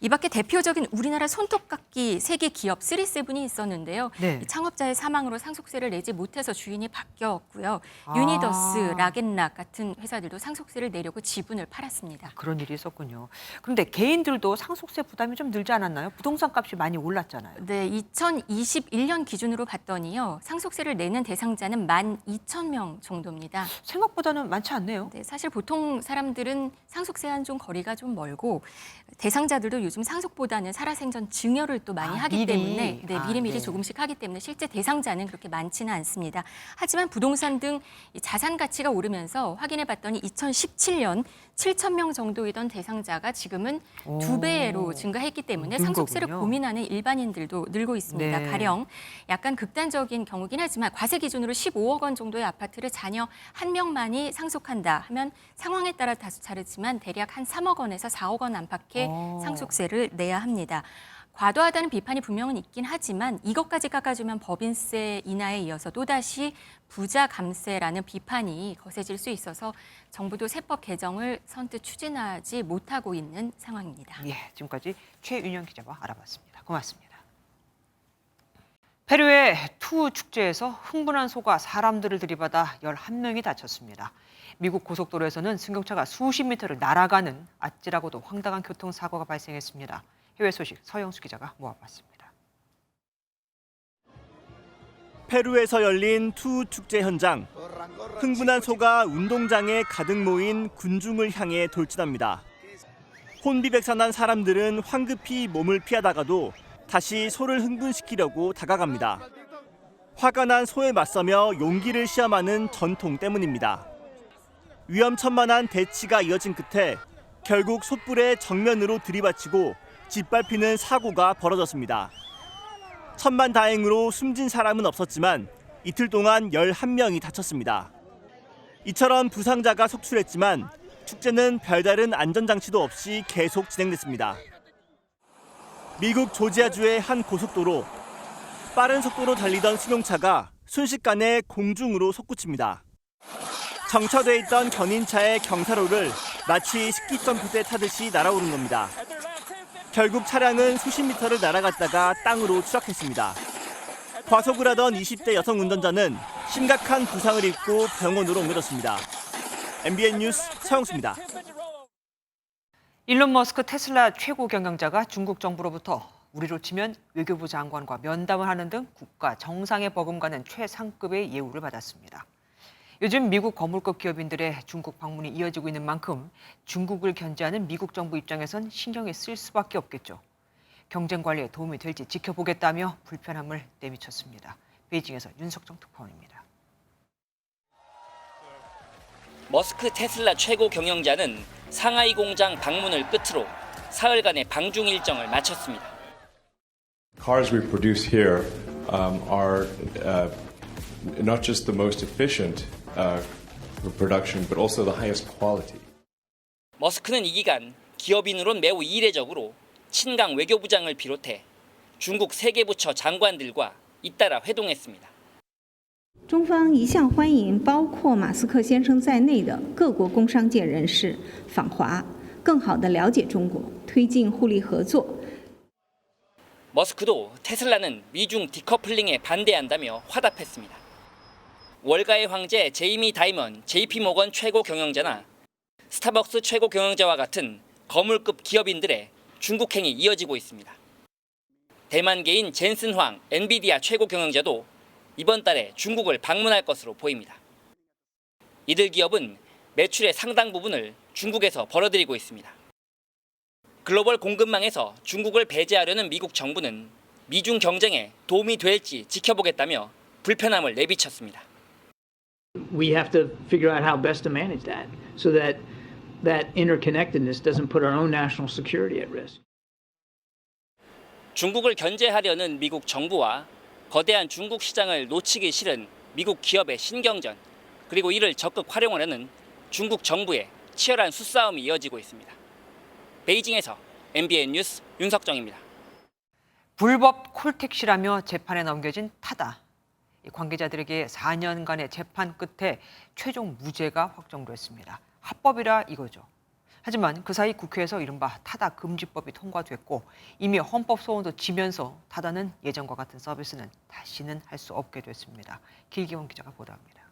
이 밖에 대표적인 우리나라 손톱깎이 세계 기업 3세븐이 있었는데요. 네. 이 창업자의 사망으로 상속세를 내지 못해서 주인이 바뀌었고요. 유니더스, 락앤락 같은 회사들도 상속세를 내려고 지분을 팔았습니다. 그런 일이 있었군요. 그런데 개인들도 상속세 부담이 좀 늘지 않았나요? 부동산 값이 많이 올랐잖아요. 네, 2021년 기준으로 봤더니요. 상속세를 내는 대상자는 12,000명 정도입니다. 생각보다는 많지 않네요. 네, 사실 보통 사람들은 상속세와는 좀 거리가 좀 멀고 대상자들도 요즘 상속보다는 살아생전 증여를 또 많이 하기 미리. 때문에 미리미리 네. 조금씩 하기 때문에 실제 대상자는 그렇게 많지는 않습니다. 하지만 부동산 등 이 자산 가치가 오르면서 확인해 봤더니 2017년 7,000명 정도이던 대상자가 지금은 2배로 증가했기 때문에 는 상속세를 거군요. 고민하는 일반인들도 늘고 있습니다. 네. 가령 약간 극단적인 경우긴 하지만 과세 기준으로 15억 원 정도의 아파트를 자녀 한 명만이 상속한다 하면 상황에 따라 다소 다르지만 대략 한 3억 원에서 4억 원 안팎의 상속세를 내야 합니다. 과도하다는 비판이 분명은 있긴 하지만 이것까지 깎아주면 법인세 인하에 이어서 또다시 부자 감세라는 비판이 거세질 수 있어서 정부도 세법 개정을 선뜻 추진하지 못하고 있는 상황입니다. 예, 지금까지 최윤영 기자와 알아봤습니다. 고맙습니다. 페루의 투 축제에서 흥분한 소가 사람들을 들이받아 11명이 다쳤습니다. 미국 고속도로에서는 승용차가 수십 미터를 날아가는 아찔하고도 황당한 교통사고가 발생했습니다. 해외 소식 서영수 기자가 모아봤습니다. 페루에서 열린 투 축제 현장. 흥분한 소가 운동장에 가득 모인 군중을 향해 돌진합니다. 혼비백산한 사람들은 황급히 몸을 피하다가도 다시 소를 흥분시키려고 다가갑니다. 화가 난 소에 맞서며 용기를 시험하는 전통 때문입니다. 위험천만한 대치가 이어진 끝에 결국 솥불에 정면으로 들이받치고 짓밟히는 사고가 벌어졌습니다. 천만다행으로 숨진 사람은 없었지만 이틀 동안 11명이 다쳤습니다. 이처럼 부상자가 속출했지만 축제는 별다른 안전장치도 없이 계속 진행됐습니다. 미국 조지아주의 한 고속도로. 빠른 속도로 달리던 승용차가 순식간에 공중으로 솟구칩니다. 정차돼 있던 견인차의 경사로를 마치 스키점프대 타듯이 날아오른 겁니다. 결국 차량은 수십 미터를 날아갔다가 땅으로 추락했습니다. 과속을 하던 20대 여성 운전자는 심각한 부상을 입고 병원으로 옮겨졌습니다. MBN 뉴스 서영수입니다. 일론 머스크 테슬라 최고 경영자가 중국 정부로부터 우리로 치면 외교부 장관과 면담을 하는 등 국가 정상에 버금가는 최상급의 예우를 받았습니다. 요즘 미국 거물급 기업인들의 중국 방문이 이어지고 있는 만큼 중국을 견제하는 미국 정부 입장에선 신경이 쓸 수밖에 없겠죠. 경쟁 관리에 도움이 될지 지켜보겠다며 불편함을 내비쳤습니다. 베이징에서 윤석정 특파원입니다. 머스크 테슬라 최고 경영자는 상하이 공장 방문을 끝으로 사흘간의 방중 일정을 마쳤습니다. Cars we produce here are not just the most efficient for production, but also the highest quality. 머스크는 이 기간 기업인으론 매우 이례적으로 친강 외교부장을 비롯해 중국 세계부처 장관들과 잇따라 회동했습니다. 中方一向欢迎包括马斯克先生在内的各国工商界人士访华，更好地了解中国，推进互利合作。 머스크도 테슬라는 미중 디커플링에 반대한다며 화답했습니다. 월가의 황제 제이미 다이먼 JP모건 최고 경영자나 스타벅스 최고 경영자와 같은 거물급 기업인들의 중국행이 이어지고 있습니다. 대만계인 젠슨 황 엔비디아 최고 경영자도 이번 달에 중국을 방문할 것으로 보입니다. 이들 기업은 매출의 상당 부분을 중국에서 벌어들이고 있습니다. 글로벌 공급망에서 중국을 배제하려는 미국 정부는 미중 경쟁에 도움이 될지 지켜보겠다며 불편함을 내비쳤습니다. We have to figure out how best to manage that so that interconnectedness doesn't put our own national security at risk. 중국을 견제하려는 미국 정부와 거대한 중국 시장을 놓치기 싫은 미국 기업의 신경전, 그리고 이를 적극 활용하려는 중국 정부의 치열한 수싸움이 이어지고 있습니다. 베이징에서 MBN 뉴스 윤석정입니다. 불법 콜택시라며 재판에 넘겨진 타다. 관계자들에게 4년간의 재판 끝에 최종 무죄가 확정됐습니다. 합법이라 이거죠. 하지만 그 사이 국회에서 이른바 타다 금지법이 통과됐고 이미 헌법 소원도 지면서 타다는 예전과 같은 서비스는 다시는 할 수 없게 됐습니다. 길기원 기자가 보도합니다.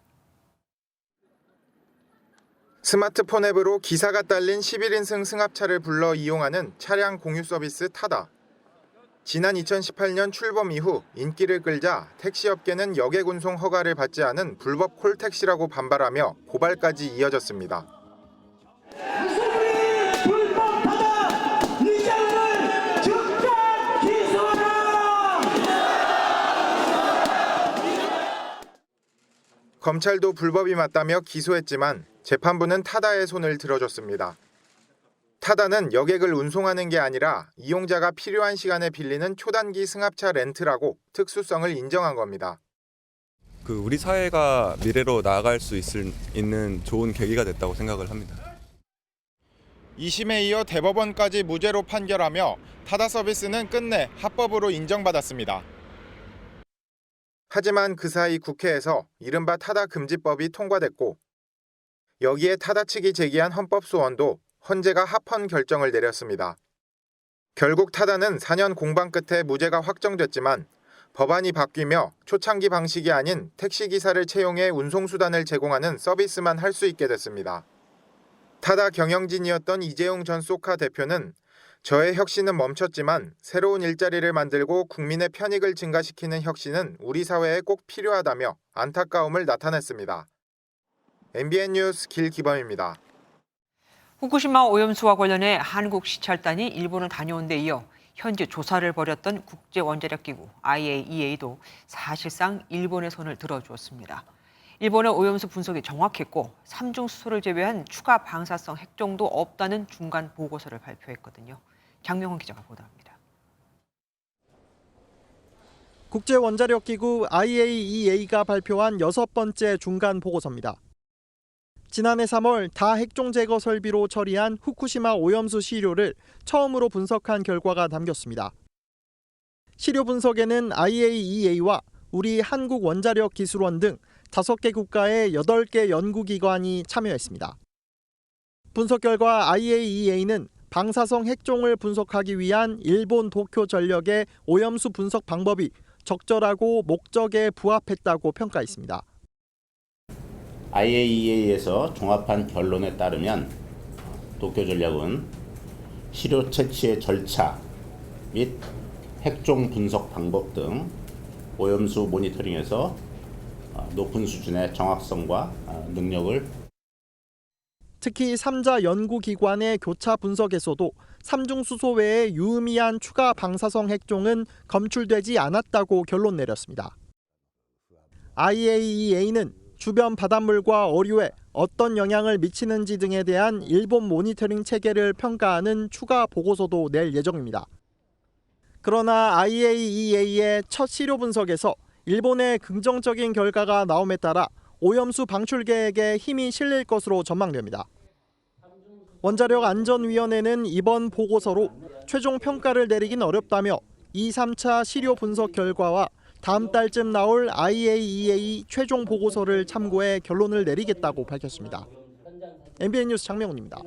스마트폰 앱으로 기사가 딸린 11인승 승합차를 불러 이용하는 차량 공유 서비스 타다. 지난 2018년 출범 이후 인기를 끌자 택시업계는 역외군송 허가를 받지 않은 불법 콜택시라고 반발하며 고발까지 이어졌습니다. 검찰도 불법이 맞다며 기소했지만 재판부는 타다의 손을 들어줬습니다. 타다는 여객을 운송하는 게 아니라 이용자가 필요한 시간에 빌리는 초단기 승합차 렌트라고 특수성을 인정한 겁니다. 우리 사회가 미래로 나아갈 수 있는 좋은 계기가 됐다고 생각을 합니다. 2심에 이어 대법원까지 무죄로 판결하며 타다 서비스는 끝내 합법으로 인정받았습니다. 하지만 그 사이 국회에서 이른바 타다 금지법이 통과됐고 여기에 타다 측이 제기한 헌법 소원도 헌재가 합헌 결정을 내렸습니다. 결국 타다는 4년 공방 끝에 무죄가 확정됐지만 법안이 바뀌며 초창기 방식이 아닌 택시기사를 채용해 운송수단을 제공하는 서비스만 할 수 있게 됐습니다. 타다 경영진이었던 이재용 전 소카 대표는 저의 혁신은 멈췄지만 새로운 일자리를 만들고 국민의 편익을 증가시키는 혁신은 우리 사회에 꼭 필요하다며 안타까움을 나타냈습니다. MBN 뉴스 길기범입니다. 후쿠시마 오염수와 관련해 한국 시찰단이 일본을 다녀온 데 이어 현지 조사를 벌였던 국제원자력기구 IAEA도 사실상 일본의 손을 들어주었습니다. 일본의 오염수 분석이 정확했고 삼중수소를 제외한 추가 방사성 핵종도 없다는 중간 보고서를 발표했거든요. 장명훈 기자가 보도합니다. 국제원자력기구 IAEA가 발표한 6번째 중간 보고서입니다. 지난해 3월 다 핵종 제거 설비로 처리한 후쿠시마 오염수 시료를 처음으로 분석한 결과가 담겼습니다. 시료 분석에는 IAEA와 우리 한국원자력기술원 등 5개 국가의 8개 연구기관이 참여했습니다. 분석 결과 IAEA는 방사성 핵종을 분석하기 위한 일본 도쿄 전력의 오염수 분석 방법이 적절하고 목적에 부합했다고 평가했습니다. IAEA에서 종합한 결론에 따르면 도쿄전력은 시료 채취의 절차 및 핵종 분석 방법 등 오염수 모니터링에서 높은 수준의 정확성과 능력을 특히 3자 연구기관의 교차 분석에서도 삼중수소 외에 유의미한 추가 방사성 핵종은 검출되지 않았다고 결론 내렸습니다. IAEA는 주변 바닷물과 어류에 어떤 영향을 미치는지 등에 대한 일본 모니터링 체계를 평가하는 추가 보고서도 낼 예정입니다. 그러나 IAEA의 첫 시료 분석에서 일본의 긍정적인 결과가 나옴에 따라 오염수 방출 계획에 힘이 실릴 것으로 전망됩니다. 원자력안전위원회는 이번 보고서로 최종 평가를 내리긴 어렵다며 2, 3차 시료 분석 결과와 다음 달쯤 나올 IAEA 최종 보고서를 참고해 결론을 내리겠다고 밝혔습니다. MBN 뉴스 장명훈입니다.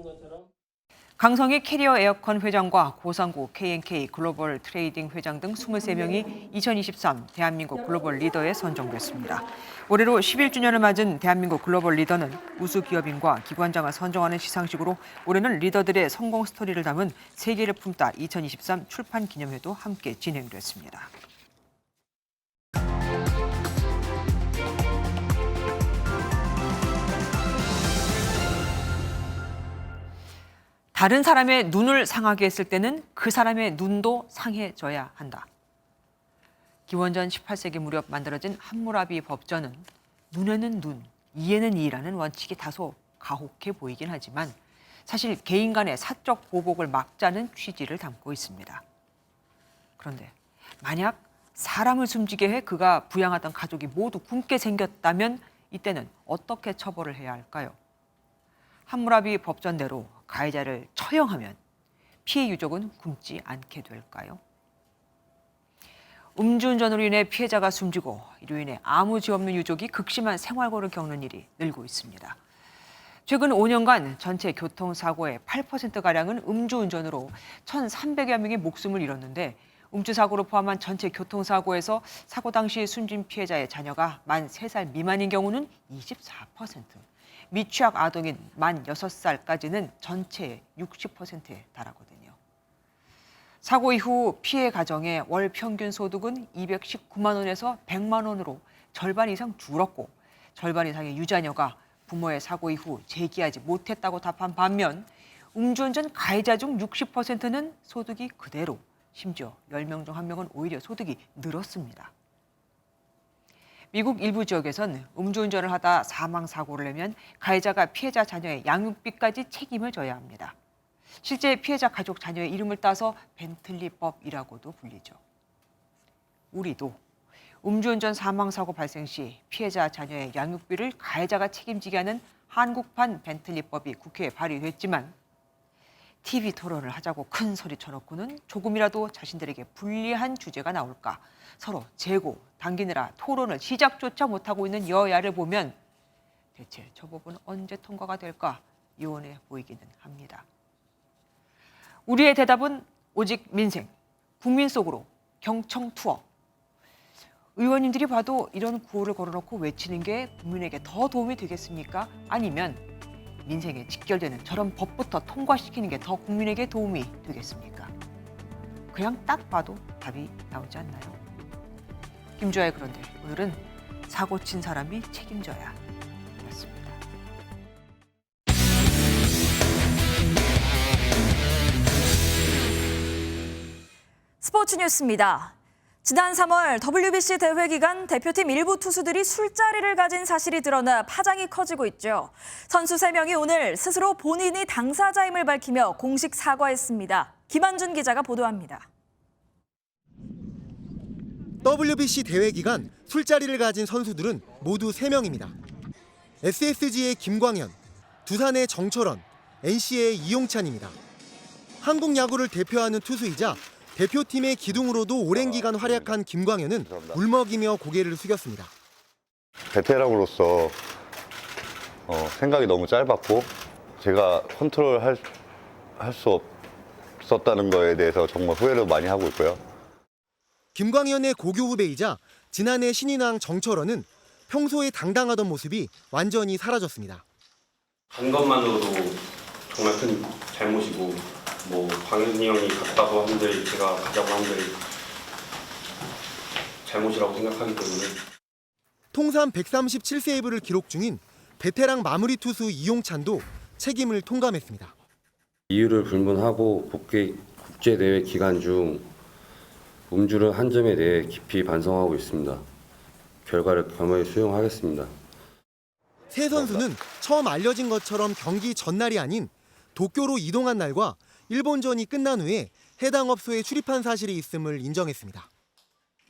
강성희 캐리어 에어컨 회장과 고상구 K&K 글로벌 트레이딩 회장 등 23명이 2023 대한민국 글로벌 리더에 선정됐습니다. 올해로 11주년을 맞은 대한민국 글로벌 리더는 우수 기업인과 기관장을 선정하는 시상식으로 올해는 리더들의 성공 스토리를 담은 세계를 품다 2023 출판 기념회도 함께 진행됐습니다. 다른 사람의 눈을 상하게 했을 때는 그 사람의 눈도 상해져야 한다. 기원전 18세기 무렵 만들어진 함무라비 법전은 눈에는 눈, 이에는 이라는 원칙이 다소 가혹해 보이긴 하지만 사실 개인 간의 사적 보복을 막자는 취지를 담고 있습니다. 그런데 만약 사람을 숨지게 해 그가 부양하던 가족이 모두 굶게 생겼다면 이때는 어떻게 처벌을 해야 할까요? 함무라비 법전대로 가해자를 처형하면 피해 유족은 굶지 않게 될까요? 음주운전으로 인해 피해자가 숨지고 이로 인해 아무 죄 없는 유족이 극심한 생활고를 겪는 일이 늘고 있습니다. 최근 5년간 전체 교통사고의 8%가량은 음주운전으로 1,300여 명이 목숨을 잃었는데 음주사고로 포함한 전체 교통사고에서 사고 당시 숨진 피해자의 자녀가 만 3살 미만인 경우는 24%, 미취학 아동인 만 6살까지는 전체의 60%에 달하거든요. 사고 이후 피해 가정의 월 평균 소득은 219만 원에서 100만 원으로 절반 이상 줄었고 절반 이상의 유자녀가 부모의 사고 이후 재기하지 못했다고 답한 반면 음주운전 가해자 중 60%는 소득이 그대로, 심지어 10명 중 1명은 오히려 소득이 늘었습니다. 미국 일부 지역에선 음주운전을 하다 사망사고를 내면 가해자가 피해자 자녀의 양육비까지 책임을 져야 합니다. 실제 피해자 가족 자녀의 이름을 따서 벤틀리법이라고도 불리죠. 우리도 음주운전 사망사고 발생 시 피해자 자녀의 양육비를 가해자가 책임지게 하는 한국판 벤틀리법이 국회에 발의됐지만 TV 토론을 하자고 큰 소리 쳐놓고는 조금이라도 자신들에게 불리한 주제가 나올까 서로 재고 당기느라 토론을 시작조차 못하고 있는 여야를 보면 대체 저 법은 언제 통과가 될까 요원해 보이기는 합니다. 우리의 대답은 오직 민생, 국민 속으로 경청 투어. 의원님들이 봐도 이런 구호를 걸어놓고 외치는 게 국민에게 더 도움이 되겠습니까? 아니면 민생에 직결되는 저런 법부터 통과시키는 게 더 국민에게 도움이 되겠습니까? 그냥 딱 봐도 답이 나오지 않나요? 김주아의 그런데 오늘은 사고 친 사람이 책임져야 였습니다. 스포츠 뉴스입니다. 지난 3월 WBC 대회 기간 대표팀 일부 투수들이 술자리를 가진 사실이 드러나 파장이 커지고 있죠. 선수 3명이 오늘 스스로 본인이 당사자임을 밝히며 공식 사과했습니다. 김한준 기자가 보도합니다. WBC 대회 기간 술자리를 가진 선수들은 모두 3명입니다. SSG의 김광현, 두산의 정철원, NC의 이용찬입니다. 한국 야구를 대표하는 투수이자 대표팀의 기둥으로도 오랜 기간 활약한 김광현은 울먹이며 고개를 숙였습니다. 베테랑으로서 생각이 너무 짧았고 제가 컨트롤할 수 없었다는 거에 대해서 정말 후회를 많이 하고 있고요. 김광현의 고교 후배이자 지난해 신인왕 정철원은 평소에 당당하던 모습이 완전히 사라졌습니다. 간 것만으로도 정말 큰 잘못이고 광현이 형이 갔다고 한들 제가 가자고 한들 잘못이라고 생각하기 때문에 통산 137세이브를 기록 중인 베테랑 마무리 투수 이용찬도 책임을 통감했습니다. 이유를 불문하고 국제대회 기간 중 음주를 한 점에 대해 깊이 반성하고 있습니다. 결과를 겸허히 수용하겠습니다. 세 선수는 처음 알려진 것처럼 경기 전날이 아닌 도쿄로 이동한 날과 일본전이 끝난 후에 해당 업소에 출입한 사실이 있음을 인정했습니다.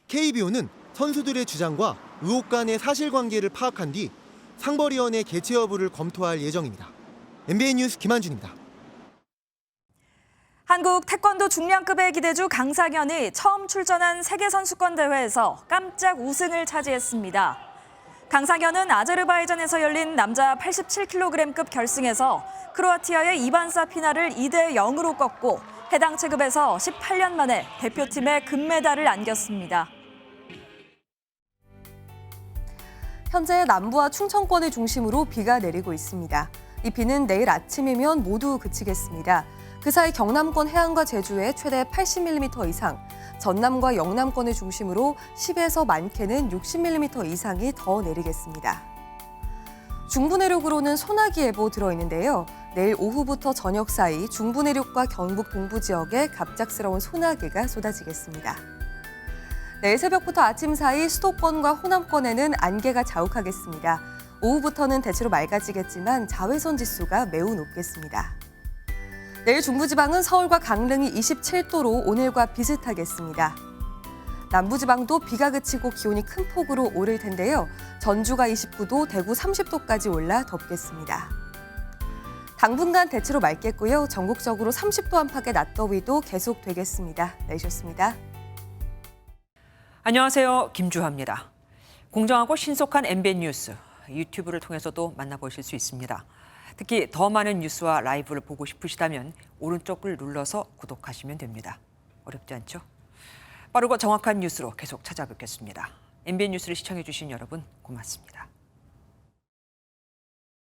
KBO는 선수들의 주장과 의혹 간의 사실관계를 파악한 뒤 상벌위원회 개최 여부를 검토할 예정입니다. MBN 뉴스 김한준입니다. 한국 태권도 중량급의 기대주 강상현이 처음 출전한 세계선수권대회에서 깜짝 우승을 차지했습니다. 강상현은 아제르바이잔에서 열린 남자 87kg급 결승에서 크로아티아의 이반 사피나를 2대0으로 꺾고 해당 체급에서 18년 만에 대표팀에 금메달을 안겼습니다. 현재 남부와 충청권을 중심으로 비가 내리고 있습니다. 이 비는 내일 아침이면 모두 그치겠습니다. 그 사이 경남권 해안과 제주에 최대 80mm 이상, 전남과 영남권을 중심으로 10에서 많게는 60mm 이상이 더 내리겠습니다. 중부 내륙으로는 소나기 예보 들어있는데요. 내일 오후부터 저녁 사이 중부 내륙과 경북 동부 지역에 갑작스러운 소나기가 쏟아지겠습니다. 내일 새벽부터 아침 사이 수도권과 호남권에는 안개가 자욱하겠습니다. 오후부터는 대체로 맑아지겠지만 자외선 지수가 매우 높겠습니다. 내일 중부지방은 서울과 강릉이 27도로 오늘과 비슷하겠습니다. 남부지방도 비가 그치고 기온이 큰 폭으로 오를 텐데요. 전주가 29도, 대구 30도까지 올라 덥겠습니다. 당분간 대체로 맑겠고요. 전국적으로 30도 안팎의 낮더위도 계속되겠습니다. 내셨습니다. 안녕하세요. 김주하입니다. 공정하고 신속한 MBN 뉴스, 유튜브를 통해서도 만나보실 수 있습니다. 특히 더 많은 뉴스와 라이브를 보고 싶으시다면 오른쪽을 눌러서 구독하시면 됩니다. 어렵지 않죠? 빠르고 정확한 뉴스로 계속 찾아뵙겠습니다. MBN 뉴스를 시청해 주신 여러분 고맙습니다.